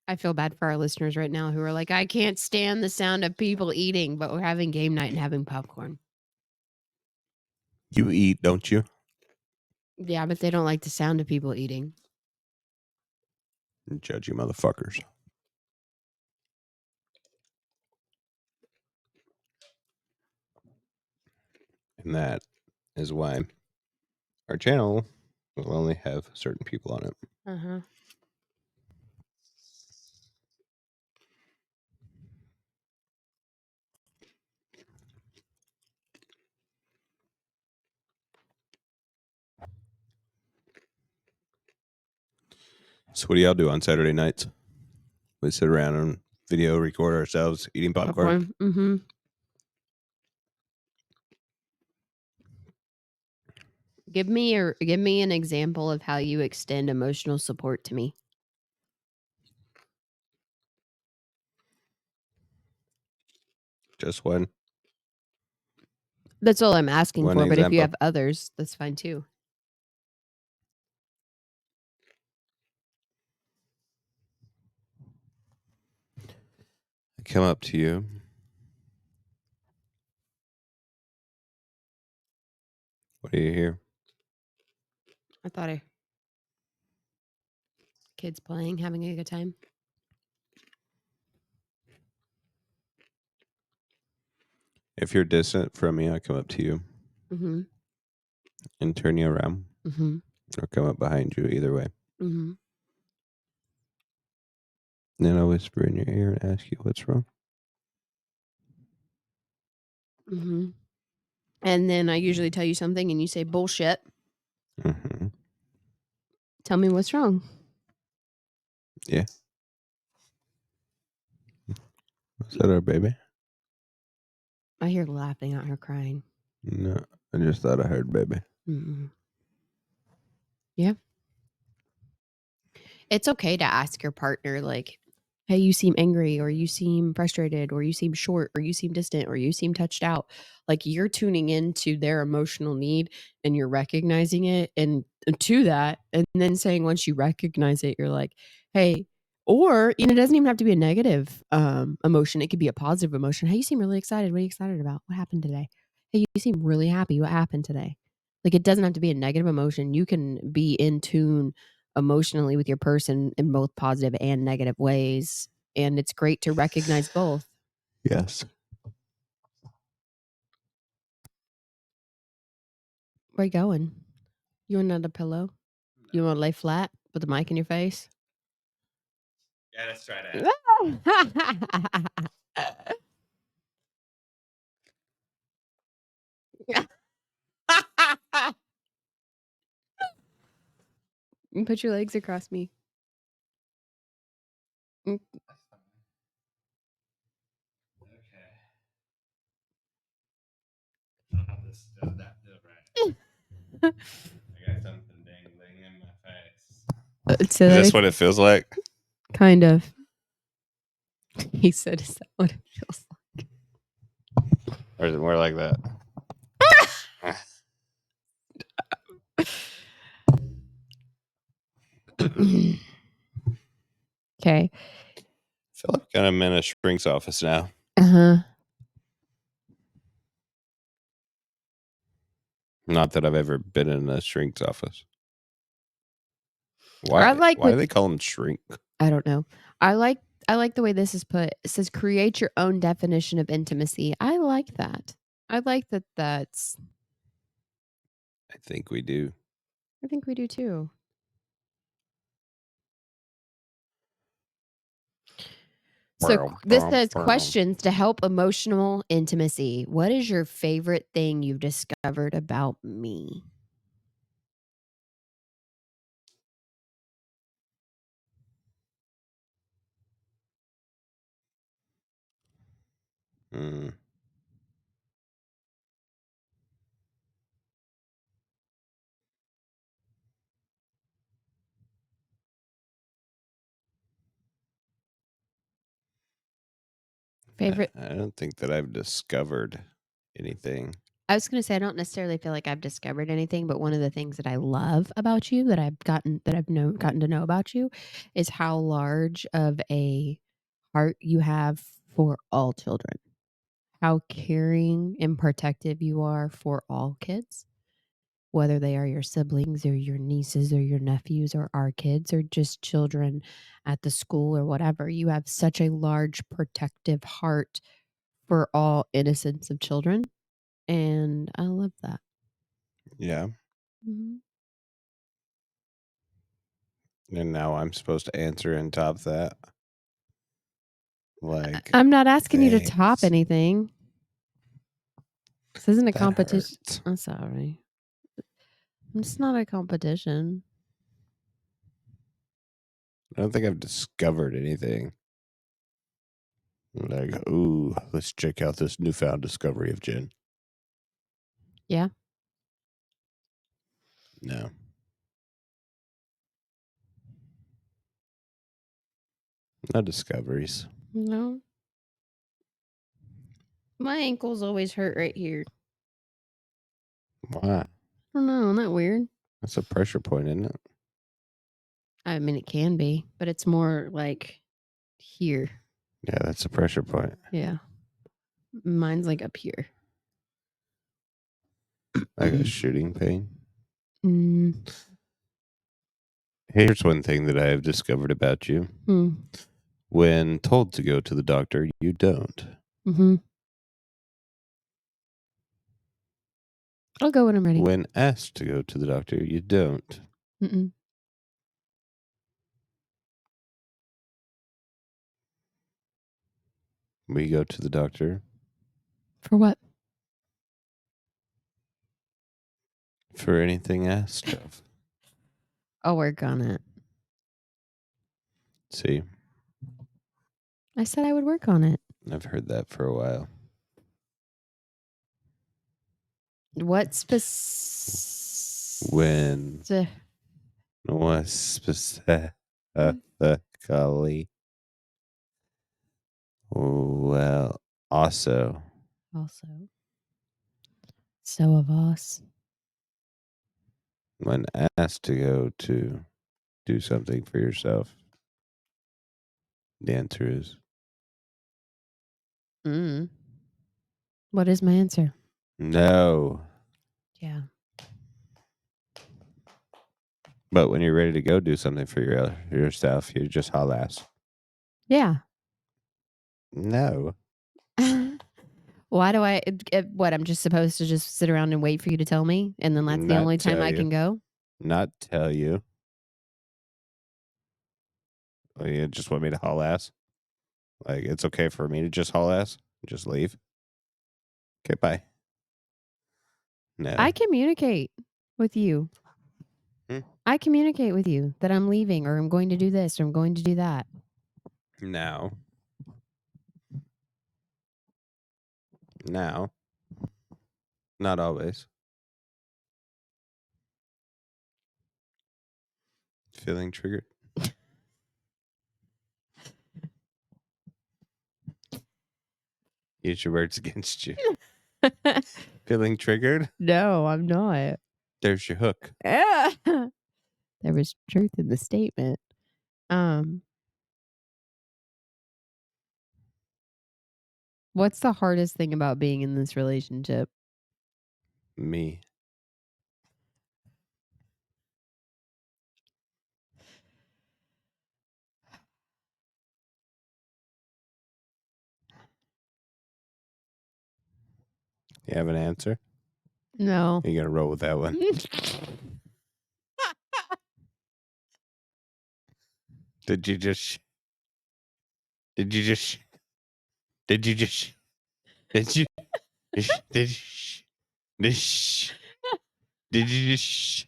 I feel bad for our listeners right now who are like, I can't stand the sound of people eating, but we're having game night and having popcorn. You eat, don't you? Yeah, but they don't like the sound of people eating. Judgy motherfuckers. And that is why our channel will only have certain people on it. Uh-huh. So what do y'all do on Saturday nights? We sit around and video record ourselves eating popcorn. Mm-hmm. Give me an example of how you extend emotional support to me. Just one. That's all I'm asking One for. But if you example. have others, that's fine too. I come up to you. What do you hear? I thought kids playing, having a good time. If you're distant from me, I come up to you Mm-hmm. and turn you around Mm-hmm. or come up behind you, either way. Mm-hmm. Then I'll whisper in your ear and ask you what's wrong. Mm-hmm. And then I usually tell you something and you say bullshit. Mm-hmm. Tell me what's wrong. Yeah. Was that our baby? I hear laughing at her crying. No, I just thought I heard baby. Mm-mm. Yeah. It's okay to ask your partner, like, hey, you seem angry, or you seem frustrated, or you seem short, or you seem distant, or you seem touched out. Like you're tuning into their emotional need and you're recognizing it and to that. And then saying once you recognize it, you're like, hey, or it doesn't even have to be a negative emotion. It could be a positive emotion. Hey, you seem really excited. What are you excited about? What happened today? Hey, you seem really happy. What happened today? Like it doesn't have to be a negative emotion. You can be in tune emotionally with your person in both positive and negative ways. And it's great to recognize both. Yes. Where you going? You want another pillow? You want to lay flat with the mic in your face? Yeah, let's try that. You put your legs across me. Okay. Right. I got something dangling in my face. So Is that this what it feels like? kind of. He said, "Is that what it feels Or is it more like that? like?" Okay. I feel like I'm in a shrink's office now. Uh-huh. Not that I've ever been in a shrink's office. Why? I like Why do with they call them shrink? I don't know. I like the way this is put. It says create your own definition of intimacy. I like that. I like that that's I think we do. I think we do too. So this says questions to help emotional intimacy. What is your favorite thing you've discovered about me? Mm. Favorite. I don't think that I've discovered anything. I was going to say I don't necessarily feel like I've discovered anything, but one of the things that I love about you that I've gotten to know about you is how large of a heart you have for all children. How caring and protective you are for all kids, whether they are your siblings or your nieces or your nephews or our kids or just children at the school or whatever. You have such a large protective heart for all innocence of children. And I love that. Yeah. Mhm. And now I'm supposed to answer and top that. Like, I'm not asking you to top thanks. anything. This isn't a That competition. hurts. I'm sorry. It's not a competition. I don't think I've discovered anything. Like, ooh, let's check out this newfound discovery of Jen. Yeah. No. No discoveries. No. My ankles always hurt right here. Why? I don't know. Isn't that weird? That's a pressure point, isn't it? I mean, it can be, but it's more like here. Yeah, that's a pressure point. Yeah. Mine's like up here. Like a shooting pain. Mm. Here's one thing that I have discovered about you. Hmm. When told to go to the doctor, you don't. Mm-hmm. I'll go when I'm ready. When asked to go to the doctor, you don't. Mm-mm. We go to the doctor For what? for anything asked of. I'll work on it. See, I said I would work on it. I've heard that for a while. What When was specifically? Well, also, Also. So of us. when asked to go to do something for yourself, the answer is Mm. What is my answer? no. Yeah. But when you're ready to go do something for yourself, you just haul ass. Yeah. No. Why do I? What? I'm just supposed to just sit around and wait for you to tell me, and then that's the Not only time tell I you. can go. Not tell you. Oh, you just want me to haul ass? Like, it's okay for me to just haul ass? Just leave? Okay, bye. No. I communicate with you. Hmm? I communicate with you that I'm leaving, or I'm going to do this, or I'm going to do that. Now. Now. Not always. Feeling triggered? Use your words against you. Feeling triggered? No, I'm not. There's your hook. There was truth in the statement. What's the hardest thing about being in this relationship? Me. You have an answer? No. You gonna roll with that one? Did you just Did you just? Did you just? Did you? Did you? Did you just?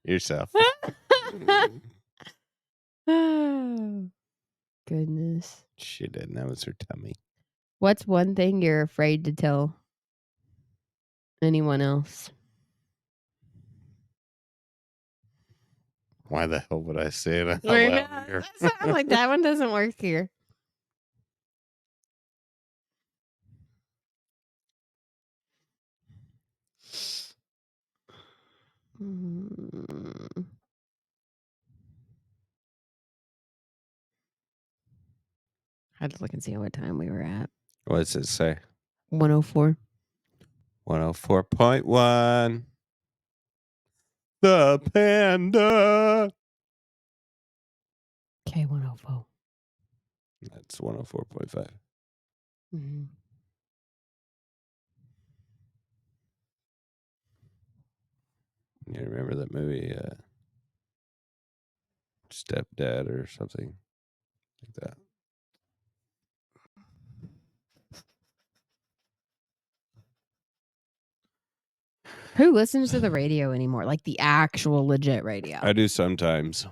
Yourself. Oh, goodness. She didn't. That was her tummy. What's one thing you're afraid to tell anyone else? Why the hell would I say it out I know, loud here? I'm like, that one doesn't work here. Mm. I had to look and see what time we were at. What does it say? 104. 104.1. The Panda. Okay, 104. That's 104.5. Mm-hmm. You remember that movie, Stepdad or something like that? Who listens to the radio anymore? Like the actual legit radio. I do sometimes.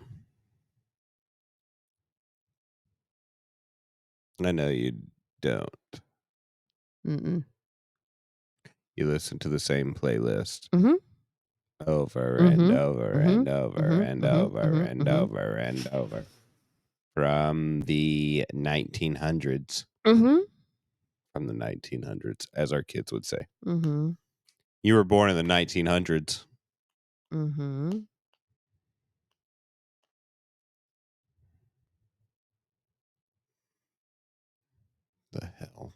I know you don't. Mm-mm. You listen to the same playlist Mhm. over and Mhm. over Mhm. and over Mhm. and Mhm. over Mhm. and Mhm. over and over. From the 1900s. Mm-hmm. From the 1900s, as our kids would say. Mm-hmm. You were born in the 1900s. Mm-hmm. The hell?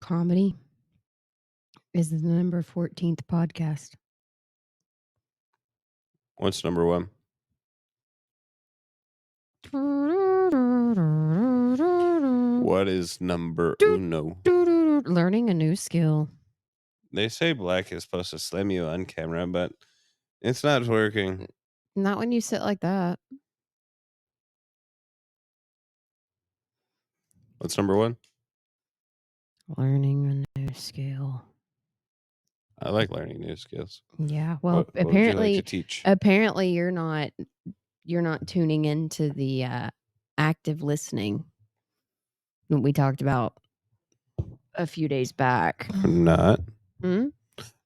Comedy is the number 14th podcast. What's number one? What is number uno? Learning a new skill. They say black is supposed to slim you on camera, but it's not working. Not when you sit like that. What's number one? Learning a new skill. I like learning new skills. Yeah. Well, What would you apparently, like to teach? apparently you're not tuning into the active listening that we talked about a few days back. I'm not. Hmm?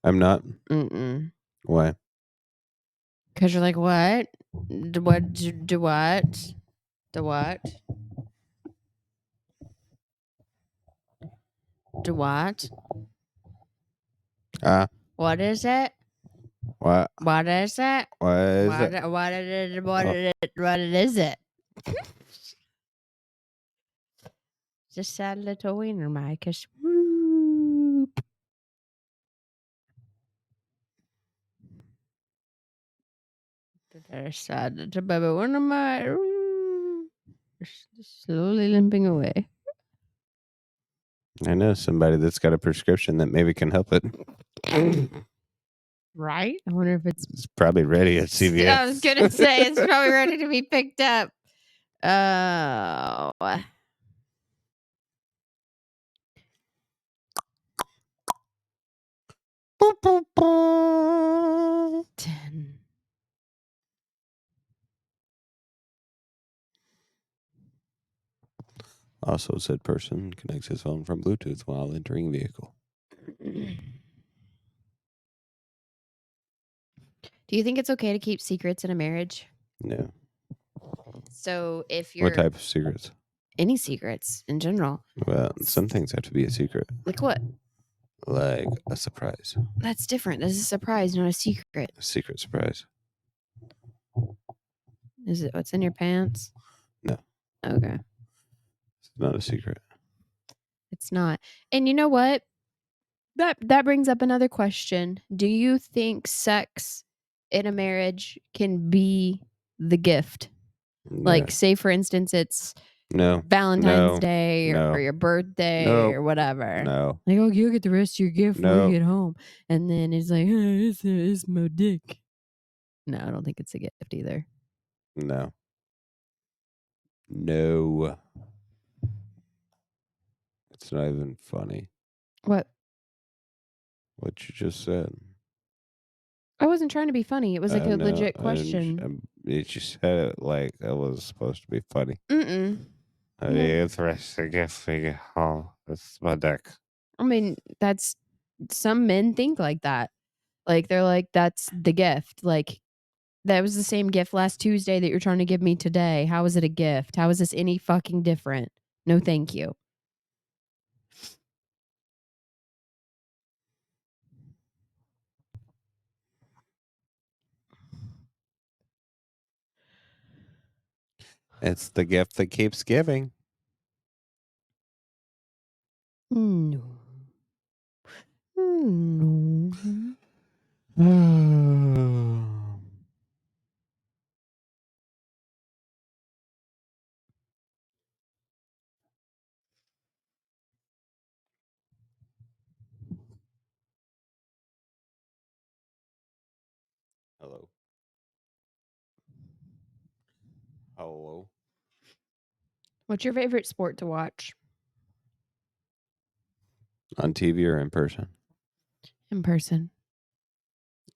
I'm not. Mm-mm. Why? Because you're like, what? Do what? Do what? Do what? What is it? What? What is it? What is it? What is it? Just sad little wiener, Mike. Swoop. Sad little baby wiener, Mike. Just slowly limping away. I know somebody that's got a prescription that maybe can help it. Right? I wonder if it's. It's probably ready at CVS. I was gonna say it's probably ready to be picked up. Oh. 10. Also, said person connects his phone from Bluetooth while entering vehicle. Do you think it's okay to keep secrets in a marriage? No. So if you're What type of secrets? any secrets in general, Well, some things have to be a secret. like what? Like a surprise. That's different. This is a surprise, not a secret. A secret surprise. Is it what's in your pants? No. Okay. It's not a secret. It's not. And you know what? That brings up another question. Do you think sex in a marriage can be the gift? No. Like, say for instance, it's No. Valentine's No. Day or No. for your birthday Nope. or whatever. No. Like, oh, you'll get the rest of your gift when Nope. you get home. And then it's like, it's my dick. No, I don't think it's a gift either. No. No. It's not even funny. What? What you just said. I wasn't trying to be funny. It was like I a know, legit and question. you just said it like it was supposed to be funny. Mm-mm. Are Yeah. you interested? Guess we get home. It's my dick. I mean, that's some men think like that. Like they're like, that's the gift. Like that was the same gift last Tuesday that you're trying to give me today. How is it a gift? How is this any fucking different? No, thank you. It's the gift that keeps giving. No. No. Hello. Hello. What's your favorite sport to watch? On TV or in person? In person.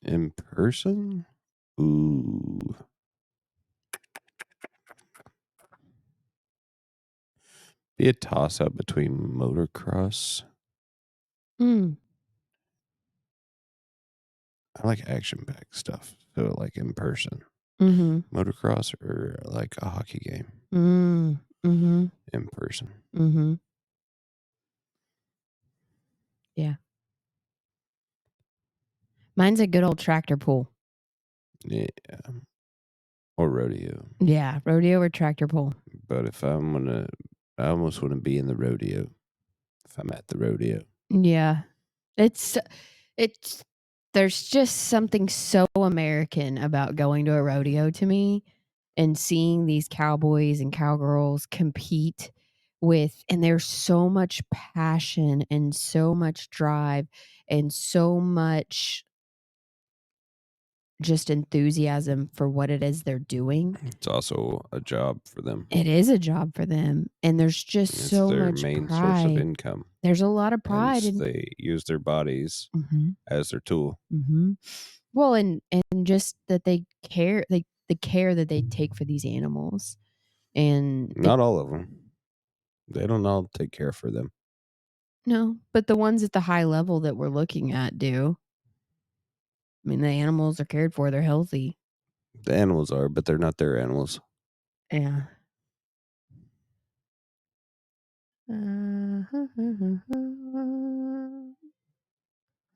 In person? Ooh. Be a toss up between motocross. Mm. I like action packed stuff. So like in person. Mm-hmm. Motocross or like a hockey game Mm-hmm. in person. Mm-hmm. Yeah. Mine's a good old tractor pull. Yeah. Or rodeo. Yeah, rodeo or tractor pull. But if I almost want to be in the rodeo if I'm at the rodeo. Yeah. It's there's just something so American about going to a rodeo to me and seeing these cowboys and cowgirls compete with, and there's so much passion and so much drive and so much just enthusiasm for what it is they're doing. It's also a job for them. It is a job for them, and there's just It's so their much main source of pride. income. There's a lot of pride Hence, in they use their bodies Mhm. as their tool. Mm-hmm. Well, and just that they care, the care that they take for these animals, and Not all of them. They don't all take care for them. no, but the ones at the high level that we're looking at do. I mean, the animals are cared for; they're healthy. The animals are, but they're not their animals. Yeah.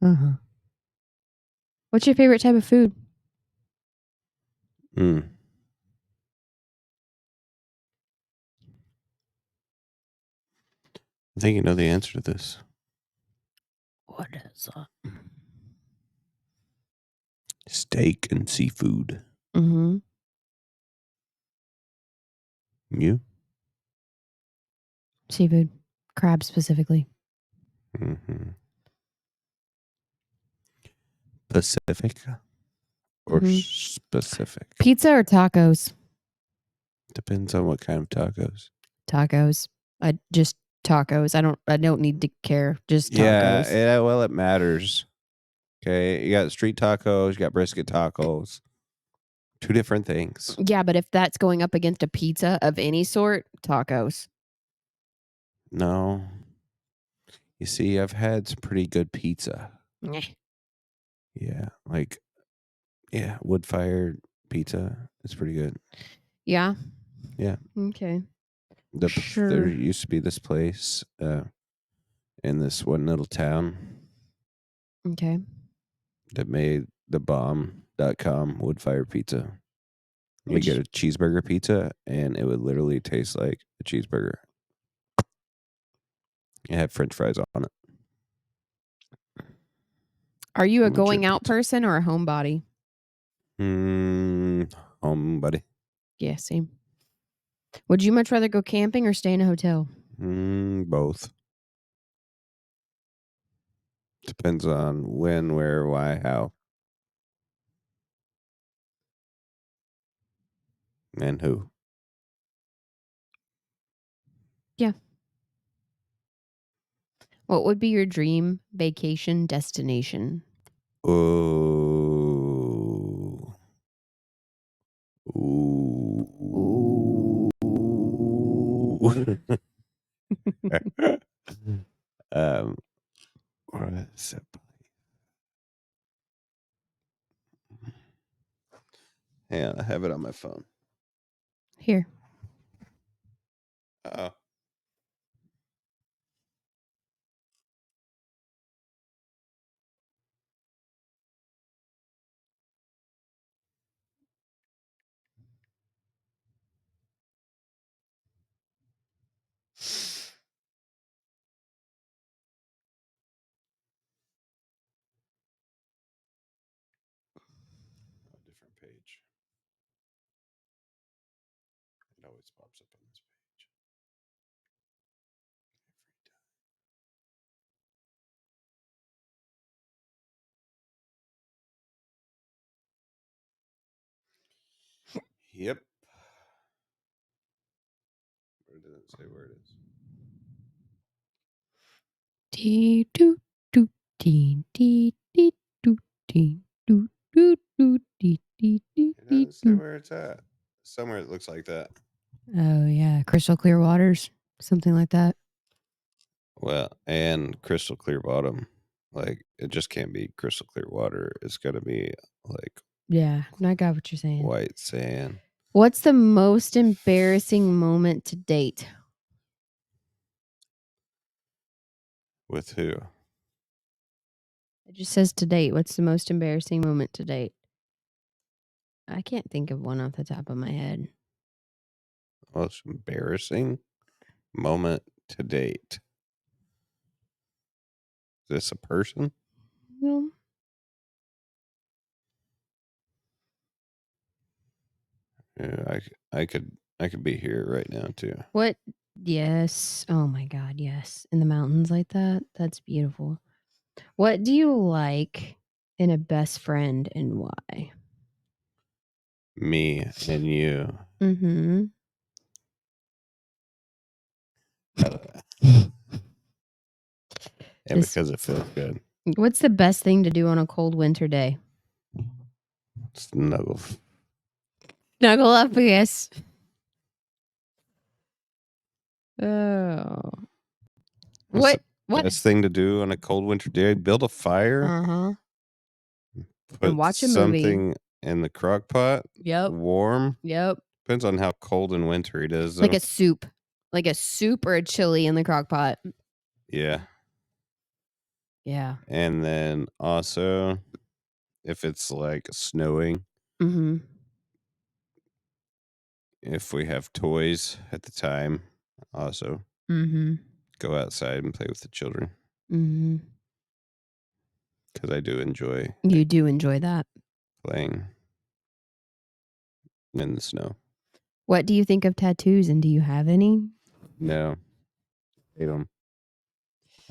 Uh-huh. What's your favorite type of food? Mm. I think you know the answer to this. What is that? Steak and seafood. Mm-hmm. You? Seafood, crab specifically. Mm-hmm. Pacific or Mhm. specific? Pizza or tacos? Depends on what kind of tacos. Tacos. I just tacos. I don't need to care. Just tacos. Yeah, well, it matters. Okay, you got street tacos, you got brisket tacos. Two different things. Yeah, but if that's going up against a pizza of any sort, tacos. No. You see, I've had some pretty good pizza. Nyeh. Yeah, like, wood-fired pizza. It's pretty good. Yeah. Yeah. Okay. There Sure. used to be this place in this one little town Okay. that made the bomb.com wood-fired pizza. You Which get a cheeseburger pizza, and it would literally taste like a cheeseburger. It had French fries on it. are you a Legit going out pizza. person or a homebody? Home, buddy. Yeah, same. Would you much rather go camping or stay in a hotel? Both. Depends on when, where, why, how, and who. What would be your dream vacation destination? Ooh. Ooh. What is it? Hang on, I have it on my phone. Here. Oh. A different page. It always pops up on this page. Yep. Where does it say where it is? Dee doo doo dee dee dee doo dee doo doo doo dee dee dee It dee doesn't say doo. where it's at. Somewhere it looks like that. Oh yeah, crystal clear waters, something like that. Well, and crystal clear bottom. Like, it just can't be crystal clear water. It's got to be like Yeah, I got what you're saying. white sand. What's the most embarrassing moment to date? With who? It just says to date. What's the most embarrassing moment to date? I can't think of one off the top of my head. Most embarrassing moment to date. Is this a person? No. Yeah, I could be here right now too. What? Yes. Oh my God. Yes. In the mountains like that. That's beautiful. What do you like in a best friend and why? Me and you. Mm-hmm. And Just- because it feels good. What's the best thing to do on a cold winter day? Snuggle. Snuggle up, I guess. Oh. What's What? What? Best thing to do on a cold winter day? Build a fire. Uh-huh. Put watch a movie. something in the crock pot. Yep. Warm. Yep. Depends on how cold and wintry it is. Like Though. a soup. Like a soup or a chili in the crock pot. Yeah. Yeah. And then also, if it's like snowing, Mm-hmm. if we have toys at the time, also Mm-hmm. go outside and play with the children. Mm-hmm. Because I do enjoy You do enjoy that. playing in the snow. What do you think of tattoos and do you have any? No. Hate them.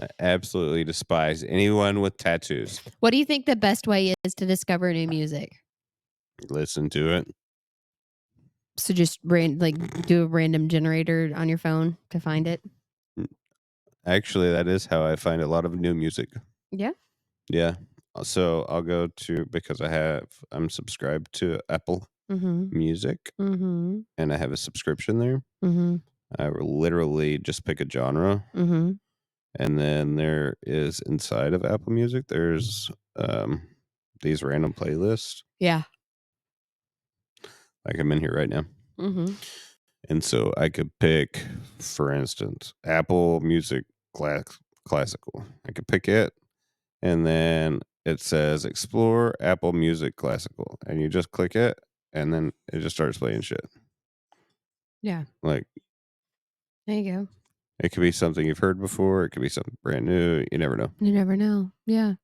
I absolutely despise anyone with tattoos. What do you think the best way is to discover new music? Listen to it. So just do a random generator on your phone to find it? Actually, that is how I find a lot of new music. Yeah. Yeah. So I'll go to, because I'm subscribed to Apple Mm-hmm. Music Mm-hmm. and I have a subscription there. Mm-hmm. I will literally just pick a genre. Mm-hmm. And then there is inside of Apple Music, there's these random playlists. Yeah. Like I'm in here right now. Mm-hmm. And so I could pick, for instance, Apple Music Classical. I could pick it, and then it says Explore Apple Music Classical. And you just click it, and then it just starts playing shit. Yeah. Like, There you go. it could be something you've heard before. It could be something brand new. You never know. You never know. Yeah.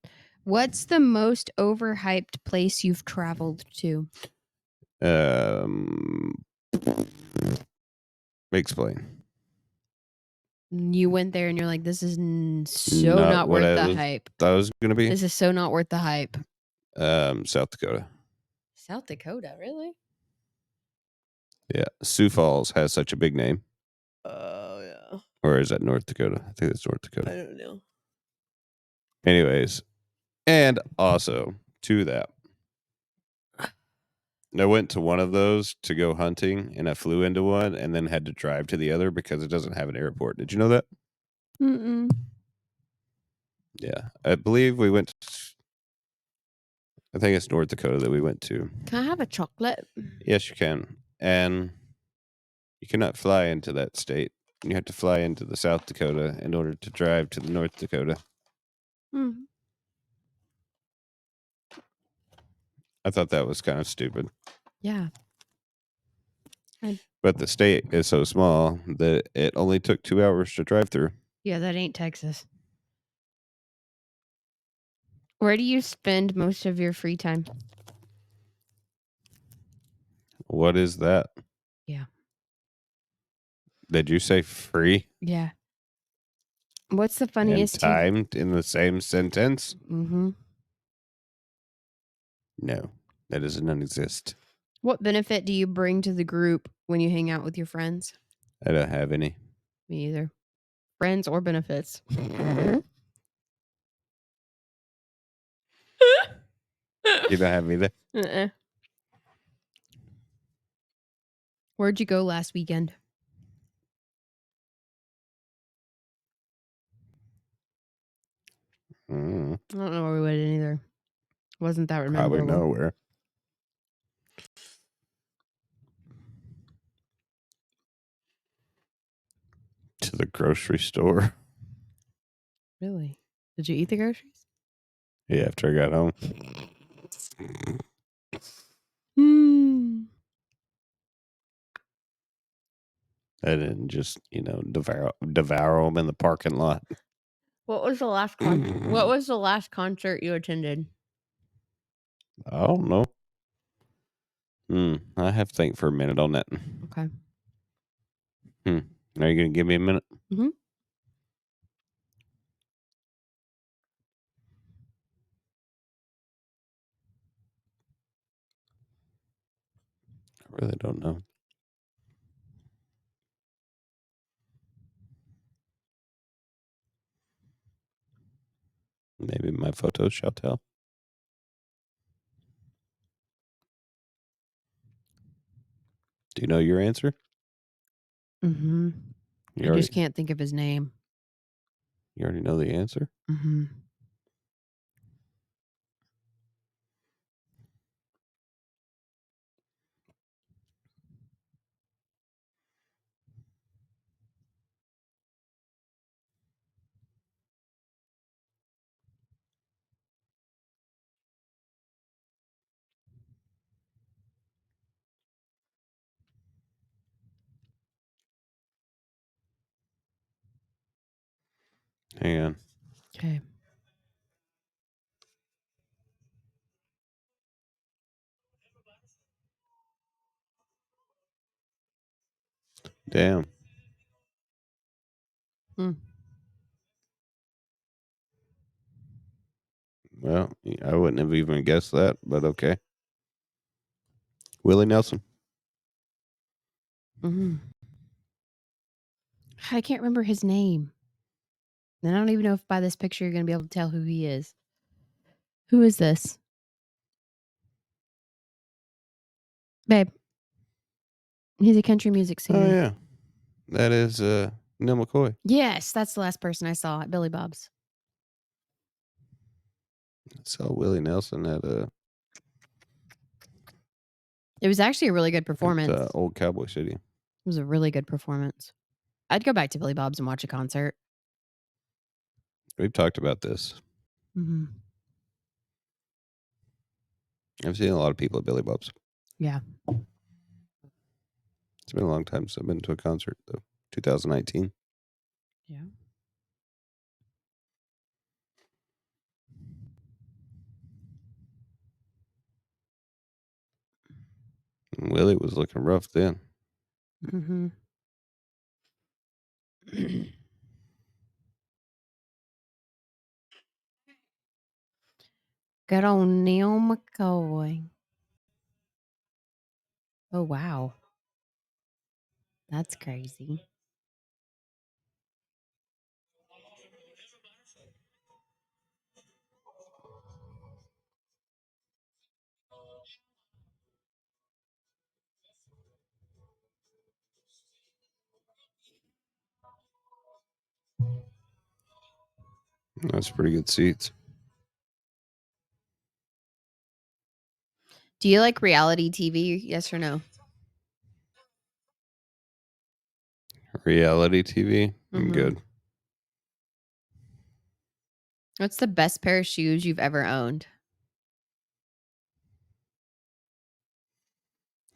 What's the most overhyped place you've traveled to? Explain. You went there and you're like, this is so Not not what worth I the was- hype. Thought it was going to be This is so not worth the hype. South Dakota. South Dakota, really? Yeah. Sioux Falls has such a big name. Oh, yeah. Or is that North Dakota? I think it's North Dakota. I don't know. Anyways, and also to that, I went to one of those to go hunting, and I flew into one and then had to drive to the other because it doesn't have an airport. Did you know that? Mm-mm. Yeah. I believe we went I think it's North Dakota that we went to. Can I have a chocolate? Yes, you can. And you cannot fly into that state. You have to fly into the South Dakota in order to drive to the North Dakota. Hmm. I thought that was kind of stupid. Yeah. But the state is so small that it only took 2 hours to drive through. Yeah, that ain't Texas. Where do you spend most of your free time? What is that? Yeah. Did you say free Yeah. What's the and funniest timed in the same sentence? Mm-hmm. No, that does not exist. What benefit do you bring to the group when you hang out with your friends? I don't have any. Me either. Friends or benefits. You don't have either. Uh-uh. Where'd you go last weekend? Mm, I don't know where we went either. Wasn't that probably memorable? nowhere. To the grocery store. Really? Did you eat the groceries? Yeah, after I got home. Hmm. I didn't just, devour them in the parking lot. What was the last What was the last concert you attended? I don't know. I have to think for a minute on that. Okay. Are you going to give me a minute? Mhm. I really don't know. Maybe my photos shall tell. Do you know your answer? Mm-hmm. You I already, just can't think of his name. you already know the answer? Mm-hmm. Hang on. Okay. Damn. Hmm. Well, I wouldn't have even guessed that, but okay. Willie Nelson. Mm-hmm. I can't remember his name. And I don't even know if by this picture you're going to be able to tell who he is. Who is this? Babe. He's a country music singer. Oh, yeah. That is Neil McCoy. Yes, that's the last person I saw at Billy Bob's. I saw Willie Nelson at It was actually a really good performance. Old Cowboy City. It was a really good performance. I'd go back to Billy Bob's and watch a concert. We've talked about this. Mm-hmm. I've seen a lot of people at Billy Bob's. Yeah. It's been a long time since I've been to a concert, though. 2019. Yeah. And Willie was looking rough then. Mm-hmm. Good old Neil McCoy. Oh, wow. That's crazy. That's pretty good seats. Do you like reality TV? Yes or no? Reality TV. I'm Mhm. good. What's the best pair of shoes you've ever owned?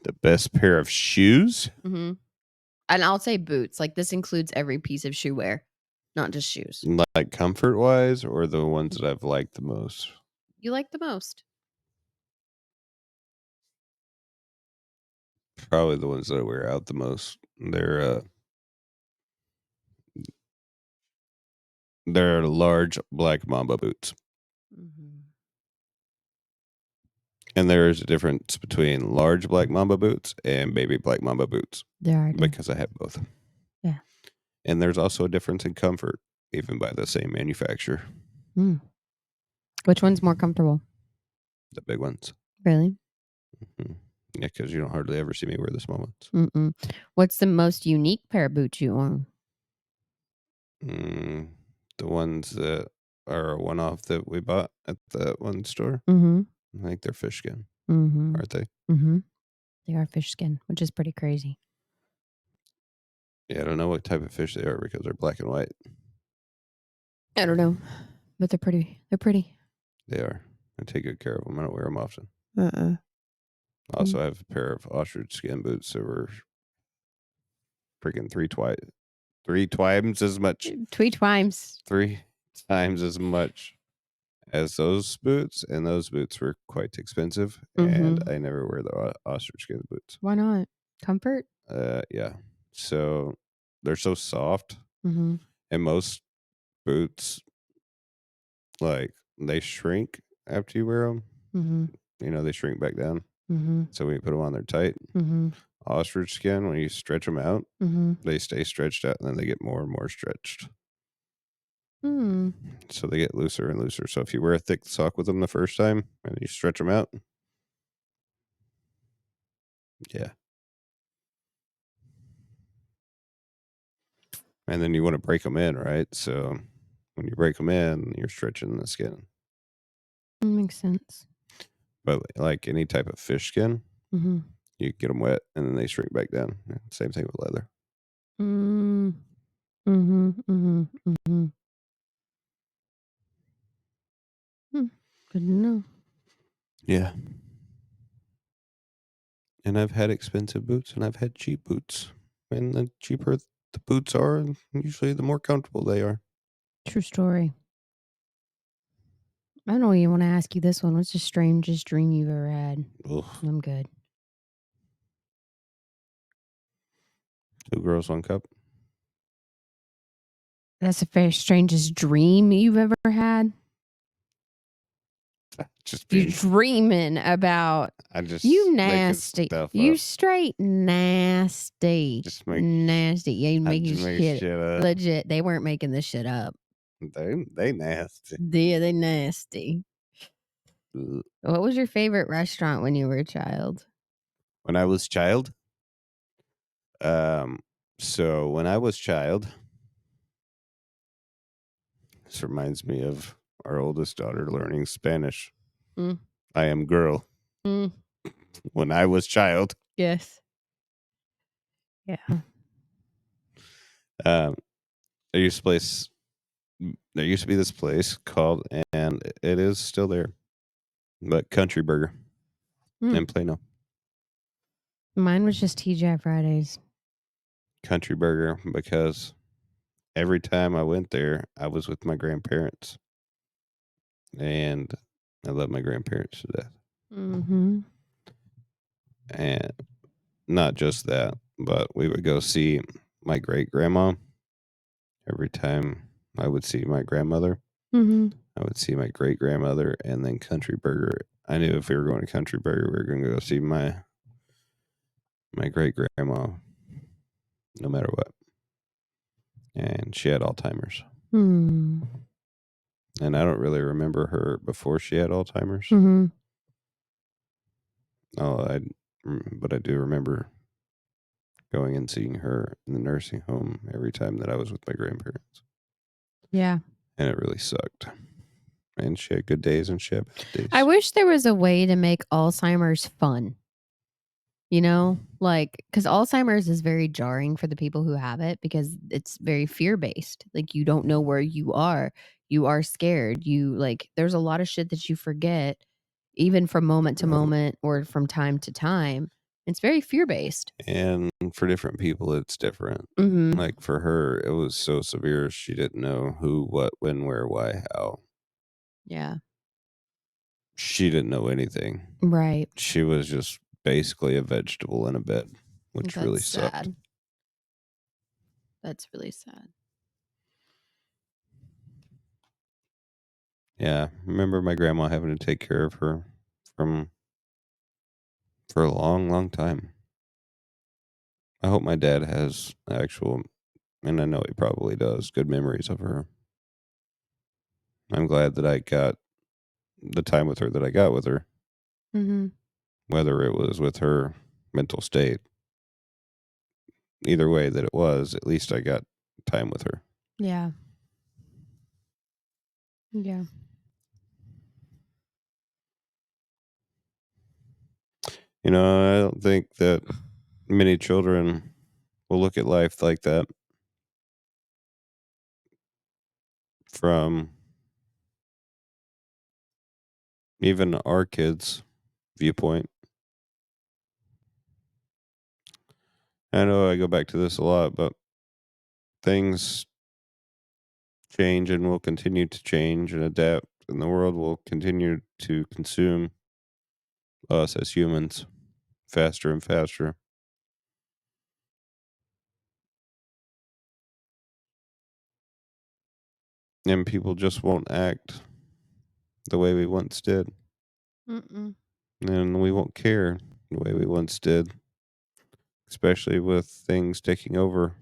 The best pair of shoes? Mm-hmm. And I'll say boots. Like this includes every piece of shoe wear, not just shoes. Like comfort wise, or the ones that I've liked the most? You like the most? Probably the ones that I wear out the most. They're large black Mamba boots. Mm-hmm. And there is a difference between large black Mamba boots and baby black Mamba boots There are. because I have both. Yeah. And there's also a difference in comfort, even by the same manufacturer. Which one's more comfortable? The big ones. Really? Yeah, because you don't hardly ever see me wear the small ones. Mm-mm. What's the most unique pair of boots you own? The ones that are a one-off that we bought at the one store. Mm-hmm. I think they're fish skin, Mm-hmm. aren't they? Mm-hmm. They are fish skin, which is pretty crazy. Yeah, I don't know what type of fish they are because they're black and white. I don't know, but they're pretty. They're pretty. They are. I take good care of them. I don't wear them often. Uh-uh. I also have a pair of ostrich skin boots that were freaking three times as much. Three times. 3 times as much as those boots, and those boots were quite expensive. And I never wear the ostrich skin boots. Why not? Comfort? Yeah. So they're so soft, Mm-hmm. and most boots, like, they shrink after you wear them. Mm-hmm. You know, they shrink back down. Mm-hmm. So when you put them on, they're tight. Mm-hmm. Ostrich skin, when you stretch them out, Mm-hmm. they stay stretched out, and then they get more and more stretched. Mm. So they get looser and looser. So if you wear a thick sock with them the first time and you stretch them out, yeah. And then you want to break them in, right? So when you break them in, you're stretching the skin. Makes sense. But like any type of fish skin, Mm-hmm. you get them wet and then they shrink back down. Same thing with leather. Mm. Mm-hmm. Mm-hmm. Mm-hmm. Good to know. Yeah. And I've had expensive boots and I've had cheap boots. And the cheaper the boots are, usually the more comfortable they are. True story. I don't even want to ask you this one. What's the strangest dream you've ever had? Ugh. I'm good. 2 girls, 1 cup. That's the very strangest dream you've ever had? Just You're being, dreaming about I just you making nasty. stuff You up. straight nasty. Just make Nasty. Yeah, you I making just make shit. shit up. Legit. They weren't making this shit up. They nasty. Yeah, they nasty. Ugh. What was your favorite restaurant when you were a child? When I was child, so when I was child, this reminds me of our oldest daughter learning Spanish. Mm. I am girl. Mm. When I was child, Yes. Yeah. there used to be this place called, and it is still there, but Country Burger in Plano. Mine was just TGI Fridays. Country Burger, because every time I went there, I was with my grandparents, and I love my grandparents to death. Mm-hmm. And not just that, but we would go see my great grandma, every time I would see my grandmother. Mm-hmm. I would see my great grandmother, and then Country Burger. I knew if we were going to Country Burger, we were going to go see my great grandma, no matter what. And she had Alzheimer's, Hmm. and I don't really remember her before she had Alzheimer's. Mm-hmm. But I do remember going and seeing her in the nursing home every time that I was with my grandparents, Yeah. and it really sucked. And she had good days and she had bad days. I wish there was a way to make Alzheimer's fun. You know, like, because Alzheimer's is very jarring for the people who have it because it's very fear based. Like, you don't know where you are. You are scared. There's a lot of shit that you forget, even from moment to moment or from time to time. It's very fear based. And for different people, it's different. Mm-hmm. Like for her, it was so severe, she didn't know who, what, when, where, why, how. Yeah. She didn't know anything. Right. She was just basically a vegetable in a bed, which That's really sucked. sad. That's really sad. Yeah, remember my grandma having to take care of her for a long, long time. I hope my dad has actual, and I know he probably does, good memories of her. I'm glad that I got the time with her that I got with her, Mm-hmm. whether it was with her mental state. Either way that it was, at least I got time with her. Yeah. Yeah. You know, I don't think that many children will look at life like that from even our kids' viewpoint. I know I go back to this a lot, but things change and will continue to change and adapt, and the world will continue to consume us as humans faster and faster. And people just won't act the way we once did. Mm-mm. And we won't care the way we once did, especially with things taking over,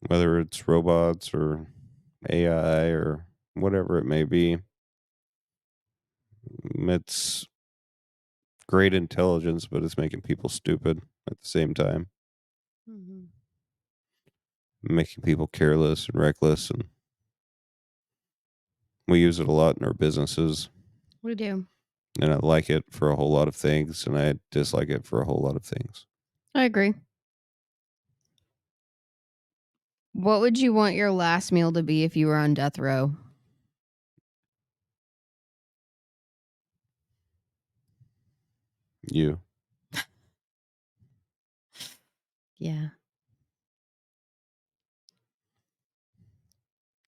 whether it's robots or AI or whatever it may be. It's great intelligence, but it's making people stupid at the same time, Mm-hmm. making people careless and reckless. And we use it a lot in our businesses. We do. And I like it for a whole lot of things, and I dislike it for a whole lot of things. I agree. What would you want your last meal to be if you were on death row? You. Yeah.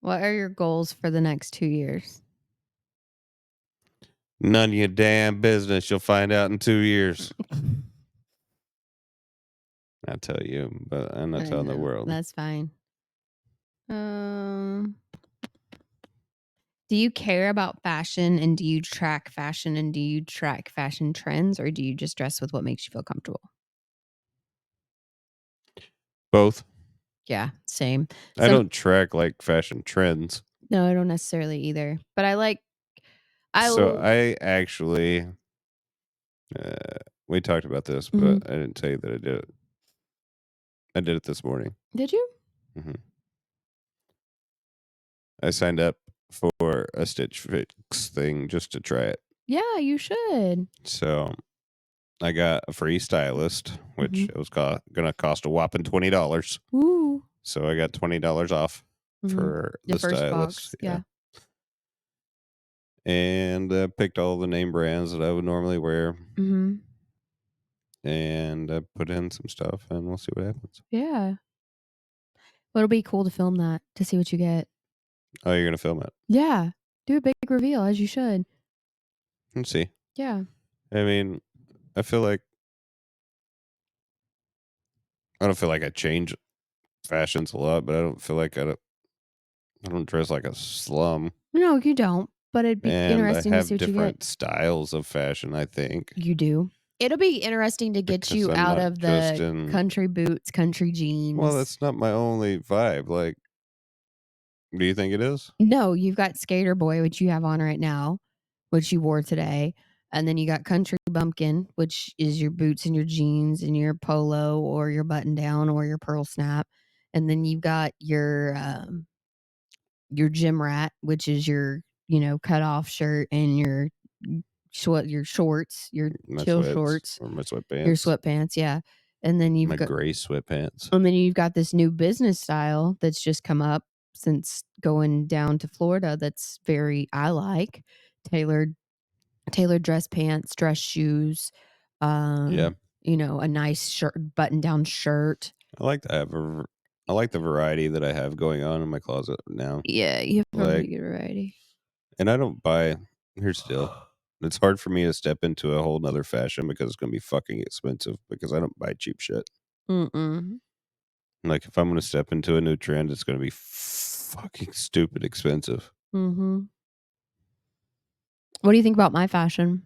What are your goals for the next 2 years? None of your damn business. You'll find out in 2 years. I tell you, but I'm not I telling the know. world. That's fine. Do you care about fashion and do you track fashion and do you track fashion trends or do you just dress with what makes you feel comfortable? Both. Yeah, same. I don't track like fashion trends. No, I don't necessarily either. But I So I actually, we talked about this, but Mhm. I didn't tell you that I did it. I did it this morning. Did you? hmm I signed up for a Stitch Fix thing just to try it. Yeah, you should. So I got a free stylist, which Mhm. it was going to cost a whopping $20. Ooh. So I got $20 off Mhm. for The the first stylist. box. Yeah. And picked all the name brands that I would normally wear, Mhm. and I put in some stuff, and we'll see what happens. Yeah. Well, it'll be cool to film that to see what you get. Oh, you're gonna film it? Yeah. Do a big reveal as you should. Let's see. Yeah. I mean, I feel like I don't feel like I change fashions a lot, but I don't feel like I don't dress like a slum. No, you don't. But it'd be And I interesting to have see what you different get. styles of fashion, I think. You do. It'll be interesting to get Because you I'm out not of just the in. country boots, country jeans. Well, that's not my only vibe. Like, do you think it is? No, you've got Skater Boy, which you have on right now, which you wore today. And then you got Country Bumpkin, which is your boots and your jeans and your polo or your button down or your pearl snap. And then you've got your gym rat, which is your, cut off shirt and your shorts, your My chill sweats shorts, or my sweatpants. your sweatpants, yeah. And then my gray sweatpants. And then you've got this new business style that's just come up since going down to Florida. That's I like tailored dress pants, dress shoes. Yeah. A nice button down shirt. I like the variety that I have going on in my closet now. Yeah, you have a Like- really good variety. And I don't buy. Here's the deal. It's hard for me to step into a whole nother fashion because it's going to be fucking expensive because I don't buy cheap shit. Mm-mm. Like, if I'm going to step into a new trend, it's going to be fucking stupid expensive. Mm-hmm. What do you think about my fashion?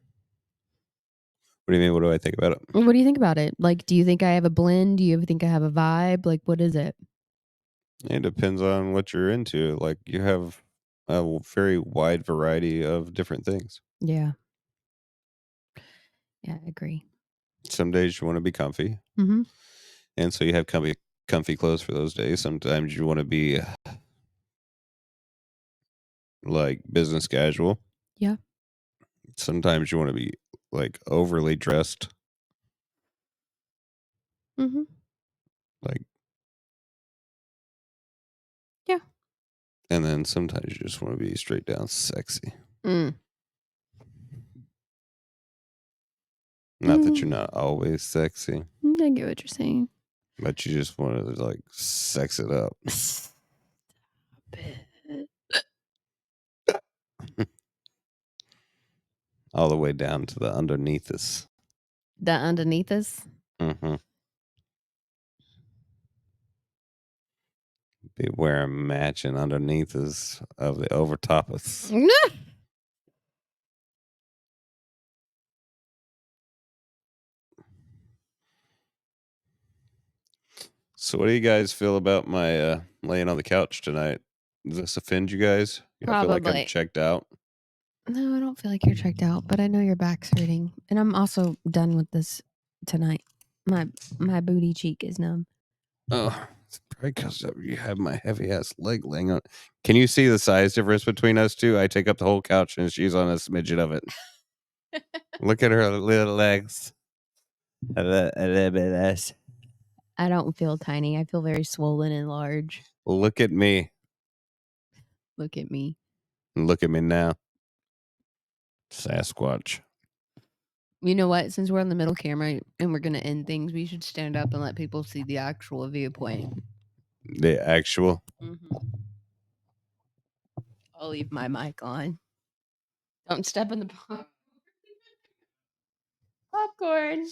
What do you mean? What do I think about it? What do you think about it? Like, do you think I have a blend? Do you think I have a vibe? Like, what is it? It depends on what you're into. Like, you have a very wide variety of different things. Yeah. Yeah, I agree. Some days you want to be comfy. Mm-hmm. And so you have comfy clothes for those days. Sometimes you want to be like business casual. Yeah. Sometimes you want to be like overly dressed. Mm-hmm. Like, yeah. And then sometimes you just want to be straight down sexy. Mm. Not that you're not always sexy, I get what you're saying. but you just want to like sex it up. Stop it. All the way down to the underneath us. The underneath us? Mm-hmm. Be wearing matching underneath us of the overtop us. So what do you guys feel about my laying on the couch tonight? Does this offend you guys? I feel like I'm Probably. checked out. No, I don't feel like you're checked out, but I know your back's hurting. And I'm also done with this tonight. My booty cheek is numb. Oh, it's probably because you have my heavy ass leg laying on. Can you see the size difference between us two? I take up the whole couch and she's on a smidget of it. Look at her little legs. A little bit less. I don't feel tiny. I feel very swollen and large. Look at me. Look at me. Look at me now. Sasquatch. You know what? Since we're on the middle camera and we're going to end things, we should stand up and let people see the actual viewpoint. The actual. Mm-hmm. I'll leave my mic on. Don't step in the popcorn.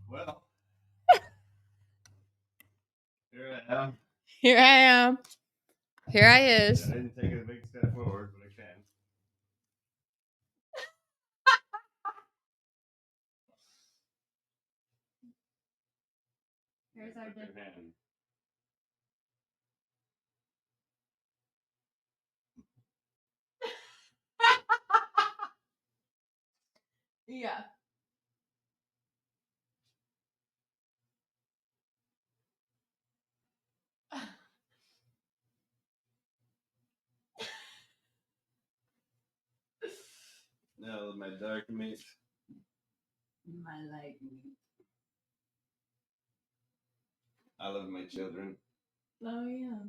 Well, here I am. Here I am. Here I is. I didn't take a big step forward, but I can. Here's our Put your hand. Yeah. No, my dark meat. My light. I love my children. Oh yeah.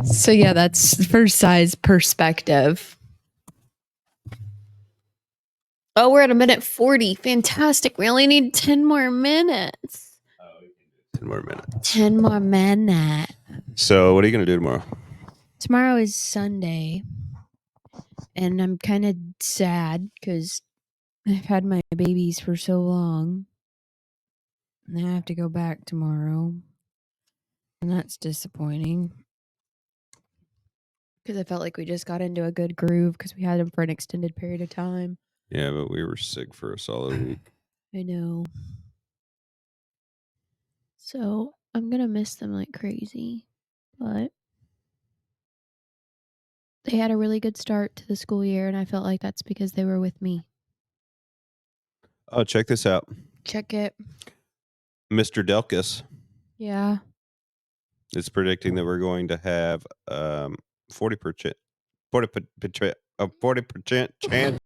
So yeah, that's first size perspective. Oh, we're at 1:40. Fantastic. We only need 10 more minutes. Oh, we can do 10 more minutes. 10 more minutes. So, what are you going to do tomorrow? Tomorrow is Sunday. And I'm kind of sad because I've had my babies for so long. And I have to go back tomorrow. And that's disappointing. Because I felt like we just got into a good groove because we had them for an extended period of time. Yeah, but we were sick for a solid week. I know. So I'm going to miss them like crazy. But they had a really good start to the school year. And I felt like that's because they were with me. Oh, check this out. Check it. Mr. Delkus Yeah. is predicting that we're going to have 40% a 40% chance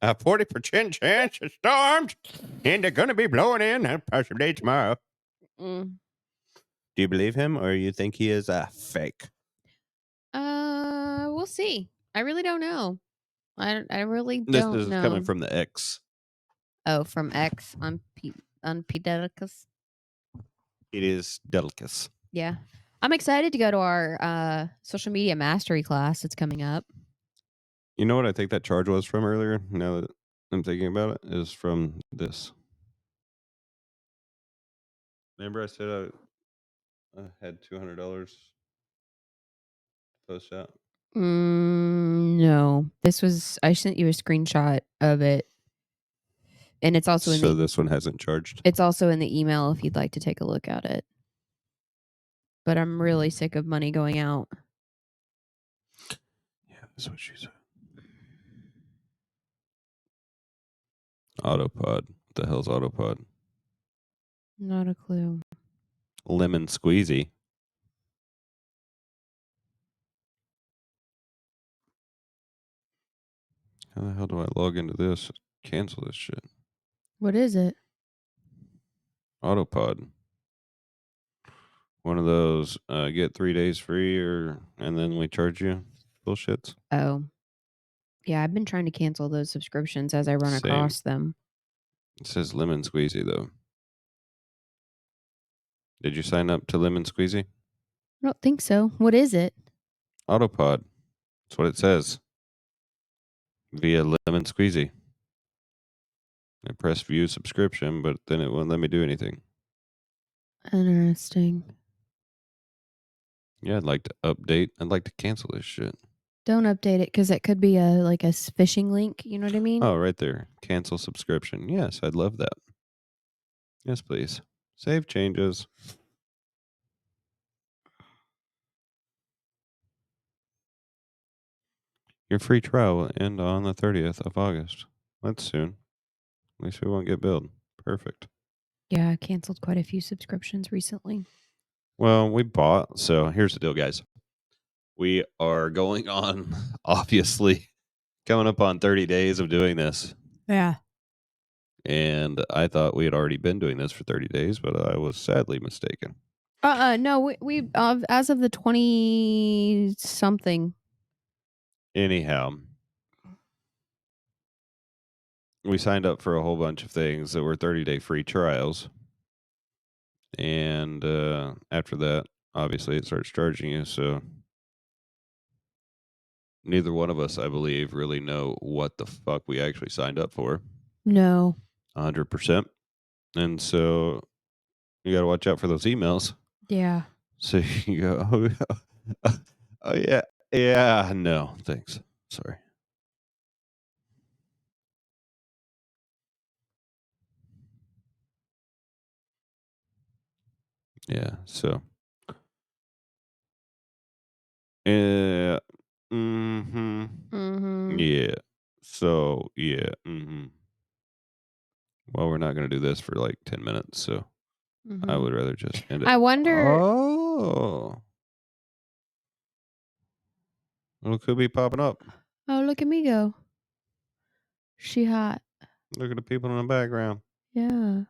a 40% chance of storms, and they're going to be blowing in possibly tomorrow. Mm. Do you believe him, or you think he is a fake? We'll see. I really don't know. I really This don't is know. coming from the X. Oh, from X on Pedicus. It is Delkus. Yeah. I'm excited to go to our social media mastery class that's coming up. You know what I think that charge was from earlier? Now that I'm thinking about it, is from this. Remember I said I had $200 post out? No. This was I sent you a screenshot of it. And it's also So this one hasn't charged. it's also in the email if you'd like to take a look at it. But I'm really sick of money going out. Yeah, that's what she said. Autopod. What the hell's Autopod? Not a clue. Lemon squeezy. How the hell do I log into this? Cancel this shit. What is it? Autopod. One of those get 3 days free and then we charge you bullshits. Oh. Yeah, I've been trying to cancel those subscriptions as I run Same. across them. It says lemon squeezy though. Did you sign up to lemon squeezy? I don't think so. What is it? Autopod. That's what it says. Via lemon squeezy. I press view subscription, but then it won't let me do anything. Interesting. Yeah, I'd like to update. I'd like to cancel this shit. Don't update it because it could be a phishing link. You know what I mean? Oh, right there. Cancel subscription. Yes, I'd love that. Yes, please. Save changes. Your free trial will end on the 30th of August. That's soon. At least we won't get billed. Perfect. Yeah, I canceled quite a few subscriptions recently. Well, we bought. So here's the deal, guys. We are going on, obviously, coming up on 30 days of doing this. Yeah. And I thought we had already been doing this for 30 days, but I was sadly mistaken. No, we as of the 20 something. Anyhow, we signed up for a whole bunch of things that were 30-day free trials. And after that, obviously, it starts charging you. So neither one of us, I believe, really know what the fuck we actually signed up for. No. 100%. And so you got to watch out for those emails. Yeah. So you go, oh, yeah. Yeah. No, thanks. Sorry. Yeah. So. Yeah. Mm-hmm. Mm-hmm. Yeah. So, yeah. Mm-hmm. Well, we're not going to do this for like 10 minutes, so I would rather just end it. I wonder. Oh. Well, it could be popping up. Oh, look at me go. She hot. Look at the people in the background. Yeah.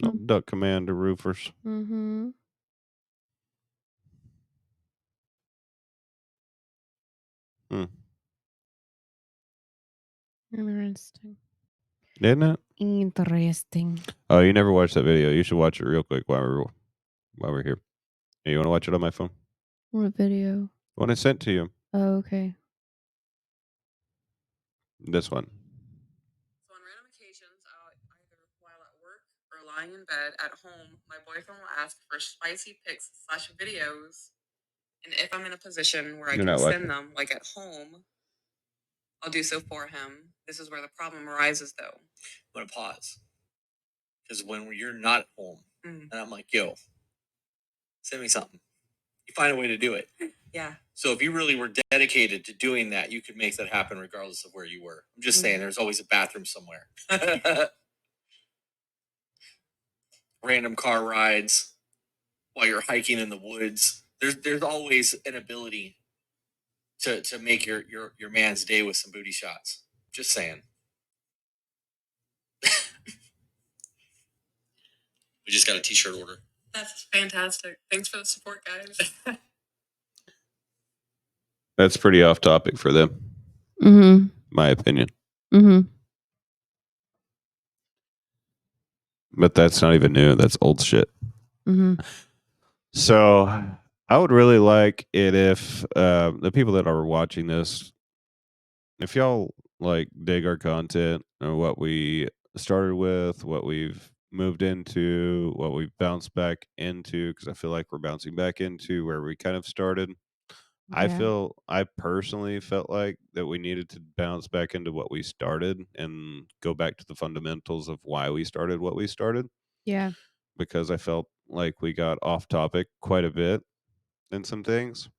No duck commander roofers. Mm-hmm. Interesting. Isn't it? Interesting. Oh, you never watched that video. You should watch it real quick while we're here. Hey, you want to watch it on my phone? What video? The one I sent to you. Oh, okay. This one. So on random occasions, either while at work or lying in bed at home, my boyfriend will ask for spicy pics / videos. And if I'm in a position where I You're can not lucky. send them, like at home, I'll do so for him. This is where the problem arises, though. I'm going to pause. Because when you're not at home, and I'm like, yo, send me something. You find a way to do it. Yeah. So if you really were dedicated to doing that, you could make that happen regardless of where you were. I'm just saying there's always a bathroom somewhere. Random car rides while you're hiking in the woods. There's always an ability to make your man's day with some booty shots. Just saying. We just got a t-shirt order. That's fantastic. Thanks for the support, guys. That's pretty off topic for them, Mm-hmm. my opinion. Mm-hmm. But that's not even new. That's old shit. Mm-hmm. So I would really like it if the people that are watching this, if y'all like dig our content or what we started with, what we've moved into, what we've bounced back into, because I feel like we're bouncing back into where we kind of started. I personally felt like that we needed to bounce back into what we started and go back to the fundamentals of why we started what we started, Yeah. because I felt like we got off topic quite a bit in some things.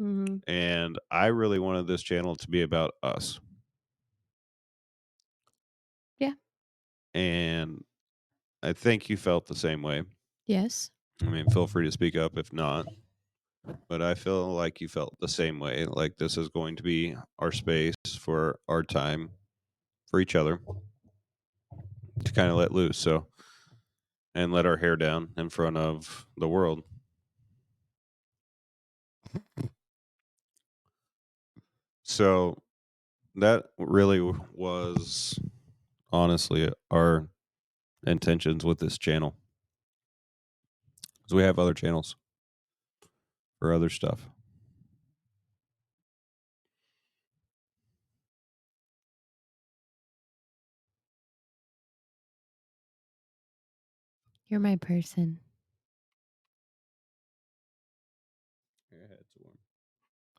Mm-hmm. And I really wanted this channel to be about us. Yeah. And I think you felt the same way. Yes. I mean, feel free to speak up if not. But I feel like you felt the same way. Like this is going to be our space for our time for each other to kind of let loose. So, and let our hair down in front of the world. So that really was honestly our intentions with this channel. Because we have other channels for other stuff. You're my person.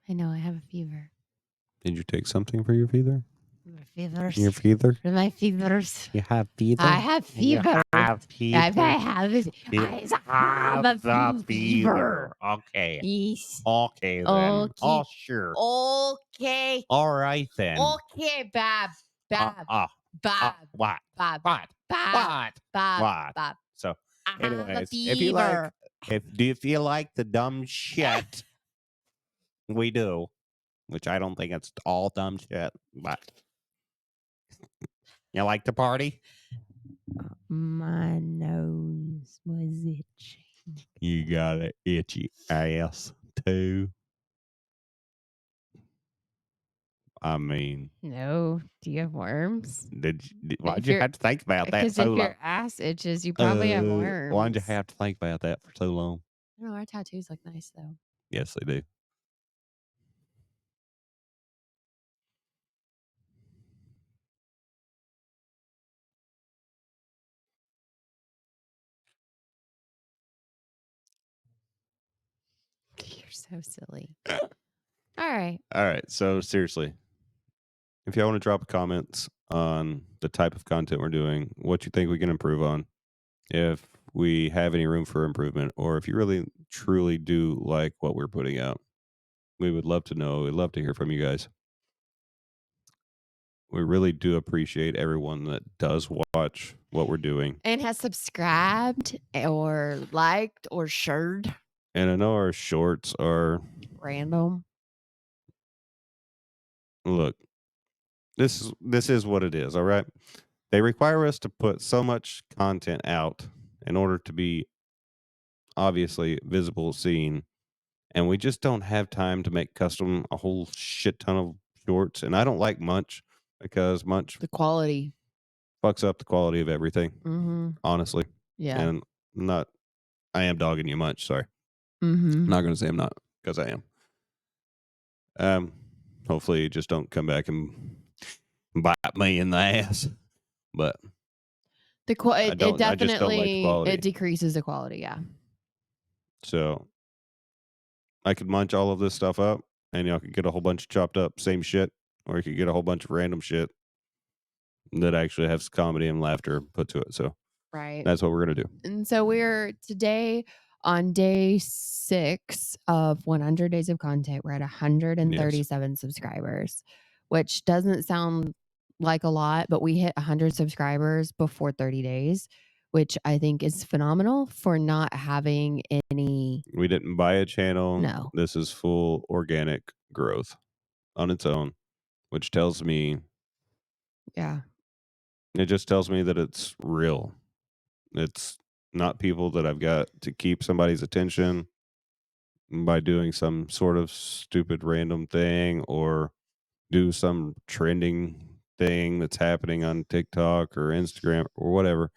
I know. I have a fever. Did you take something for your fever? My fevers. Your fever? For my fevers. You have fever? I have fever. You have fever? I have it. You I have a fever. Okay. Yes. Okay then. Okay. Oh, sure. Okay. All right then. Okay, Bob. Bob. Bob. What? Bob. What? Bob. What? Bob. What? Bob. So, I have a anyways, if you like, fever. do you feel like the dumb shit we do, which I don't think it's all dumb shit, but you like to party? My nose was itching. You got an itchy ass too. I mean, No. Do you have worms? why'd If you you're- have to think about that Because so if long? your ass itches, you probably have worms. Why'd you have to think about that for so long? I don't know. Our tattoos look nice, though. Yes, they do. You're so silly. All right. All right. So seriously, if y'all want to drop comments on the type of content we're doing, what you think we can improve on, if we have any room for improvement, or if you really truly do like what we're putting out, we would love to know. We'd love to hear from you guys. We really do appreciate everyone that does watch what we're doing. And has subscribed or liked or shared. And I know our shorts are Random. look, this is what it is, all right? They require us to put so much content out in order to be obviously visible, seen, and we just don't have time to make custom a whole shit ton of shorts. And I don't like Munch because Munch The quality. fucks up the quality of everything, Mm-hmm. honestly. Yeah. And I am dogging you Munch, sorry. Mm-hmm. I'm not going to say I'm not, because I am. hopefully, just don't come back and bite me in the ass. But The I it just don't like the definitely quality. it decreases the quality. Yeah. So I could munch all of this stuff up, and y'all could get a whole bunch of chopped up same shit, or you could get a whole bunch of random shit that actually has comedy and laughter put to it. So Right. that's what we're gonna do. And so we're today on day 6 of 100 days of content. We're at 137 subscribers, which doesn't sound like a lot, but we hit 100 subscribers before 30 days, which I think is phenomenal for not having any. We didn't buy a channel. No. This is full organic growth on its own, which tells me Yeah. it just tells me that it's real. It's not people that I've got to keep somebody's attention by doing some sort of stupid random thing or do some trending thing that's happening on TikTok or Instagram or whatever.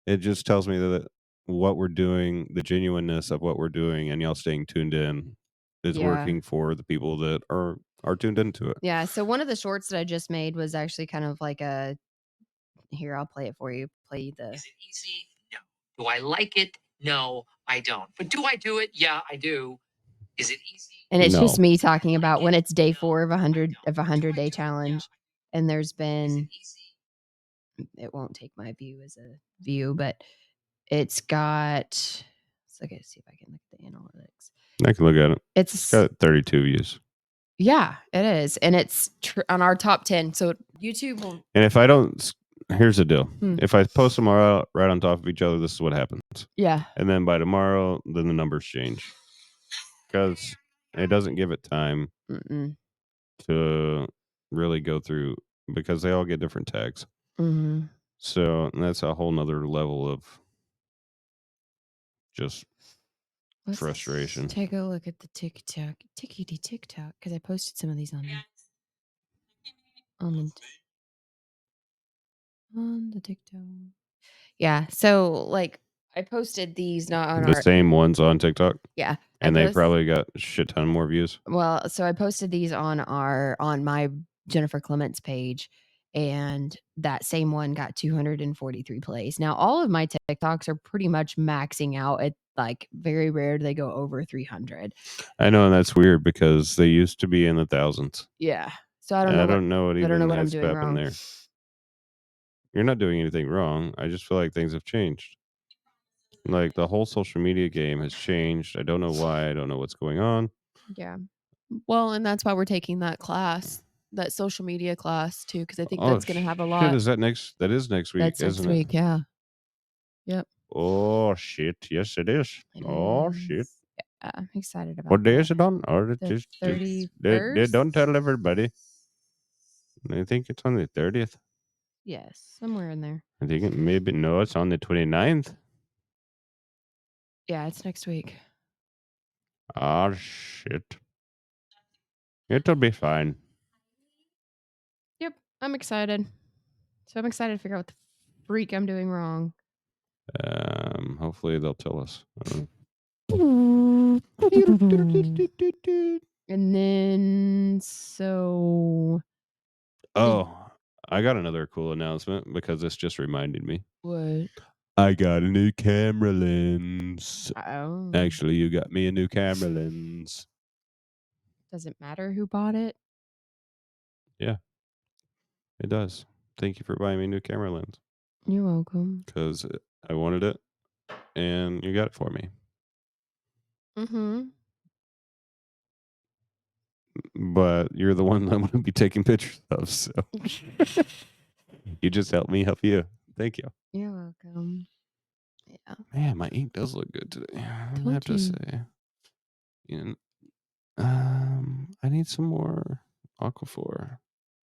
It just tells me that what we're doing, the genuineness of what we're doing, and y'all staying tuned in is Yeah. working for the people that are tuned into it. Yeah. So one of the shorts that I just made was actually kind of like a. Here, I'll play it for you. Play the. Is it easy? No. Do I like it? No, I don't. But do I do it? Yeah, I do. Is it easy? And it's just No. me talking about when it's day 4 of a 100-day challenge, and there's been. It won't take my view as a view, but it's got. Let's look at see if I can look at the analytics. I can look at it. It's It's got 32 views. yeah, it is, and it's on our top 10. So YouTube will. And if I don't, here's the deal: Hmm. if I post them all right on top of each other, this is what happens. Yeah. And then by tomorrow, then the numbers change because it doesn't give it time Mm-mm. to really go through because they all get different tags. Mm-hmm. So that's a whole nother level of just frustration. Take a look at the TikTok, TikTok, because I posted some of these on the TikTok. Yeah, so like I posted these not on The our same ones on TikTok, yeah, and they probably got a shit ton more views. Well, so I posted these on my Jennifer Clements page, and that same one got 243 plays. Now, all of my TikToks are pretty much maxing out at like very rare do they go over 300. I know, and that's weird because they used to be in the thousands. Yeah, so I don't And know. I don't know what I don't know even what I'm has doing happened wrong. there. You're not doing anything wrong. I just feel like things have changed. Like the whole social media game has changed. I don't know why. I don't know what's going on. Yeah. Well, and that's why we're taking that class, that social media class too, because I think Oh, that's going to have a shit, lot. is that next? That is next week, That's next isn't week. it? Yeah. Yep. Oh shit! Yes, it is. It Oh shit! is. Yeah, I'm excited about What day that. is it on? Or The just they 31st? don't tell everybody. I think it's on the 30th. Yes, somewhere in there. I think it maybe no, it's on the 29th. Yeah, it's next week. Oh shit! It'll be fine. Yep, I'm excited. So I'm excited to figure out what the freak I'm doing wrong. Hopefully they'll tell us. And then so Oh, I got another cool announcement because this just reminded me. what? I got a new camera lens. Oh. Actually, you got me a new camera lens. Does it matter who bought it? Yeah, it does. Thank you for buying me a new camera lens You're welcome. because I wanted it and you got it for me. Mm-hmm. But you're the one that I'm going to be taking pictures of. So you just helped me help you. Thank you. You're welcome. Yeah. Man, my ink does look good today. I Told have to you. say. And, I need some more Aquaphor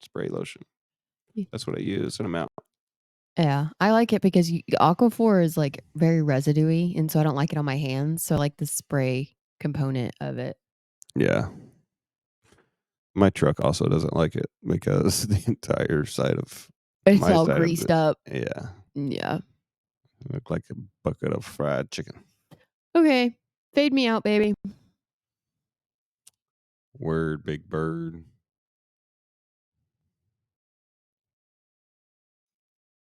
spray lotion. Yeah. That's what I use, and I'm out. Yeah, I like it because Aquaphor is like very residuey, and so I don't like it on my hands. So I like the spray component of it. Yeah. My truck also doesn't like it because the entire side of It's my all side of greased it- up. Yeah. Yeah. Look like a bucket of fried chicken. Okay, fade me out, baby. Word, big bird.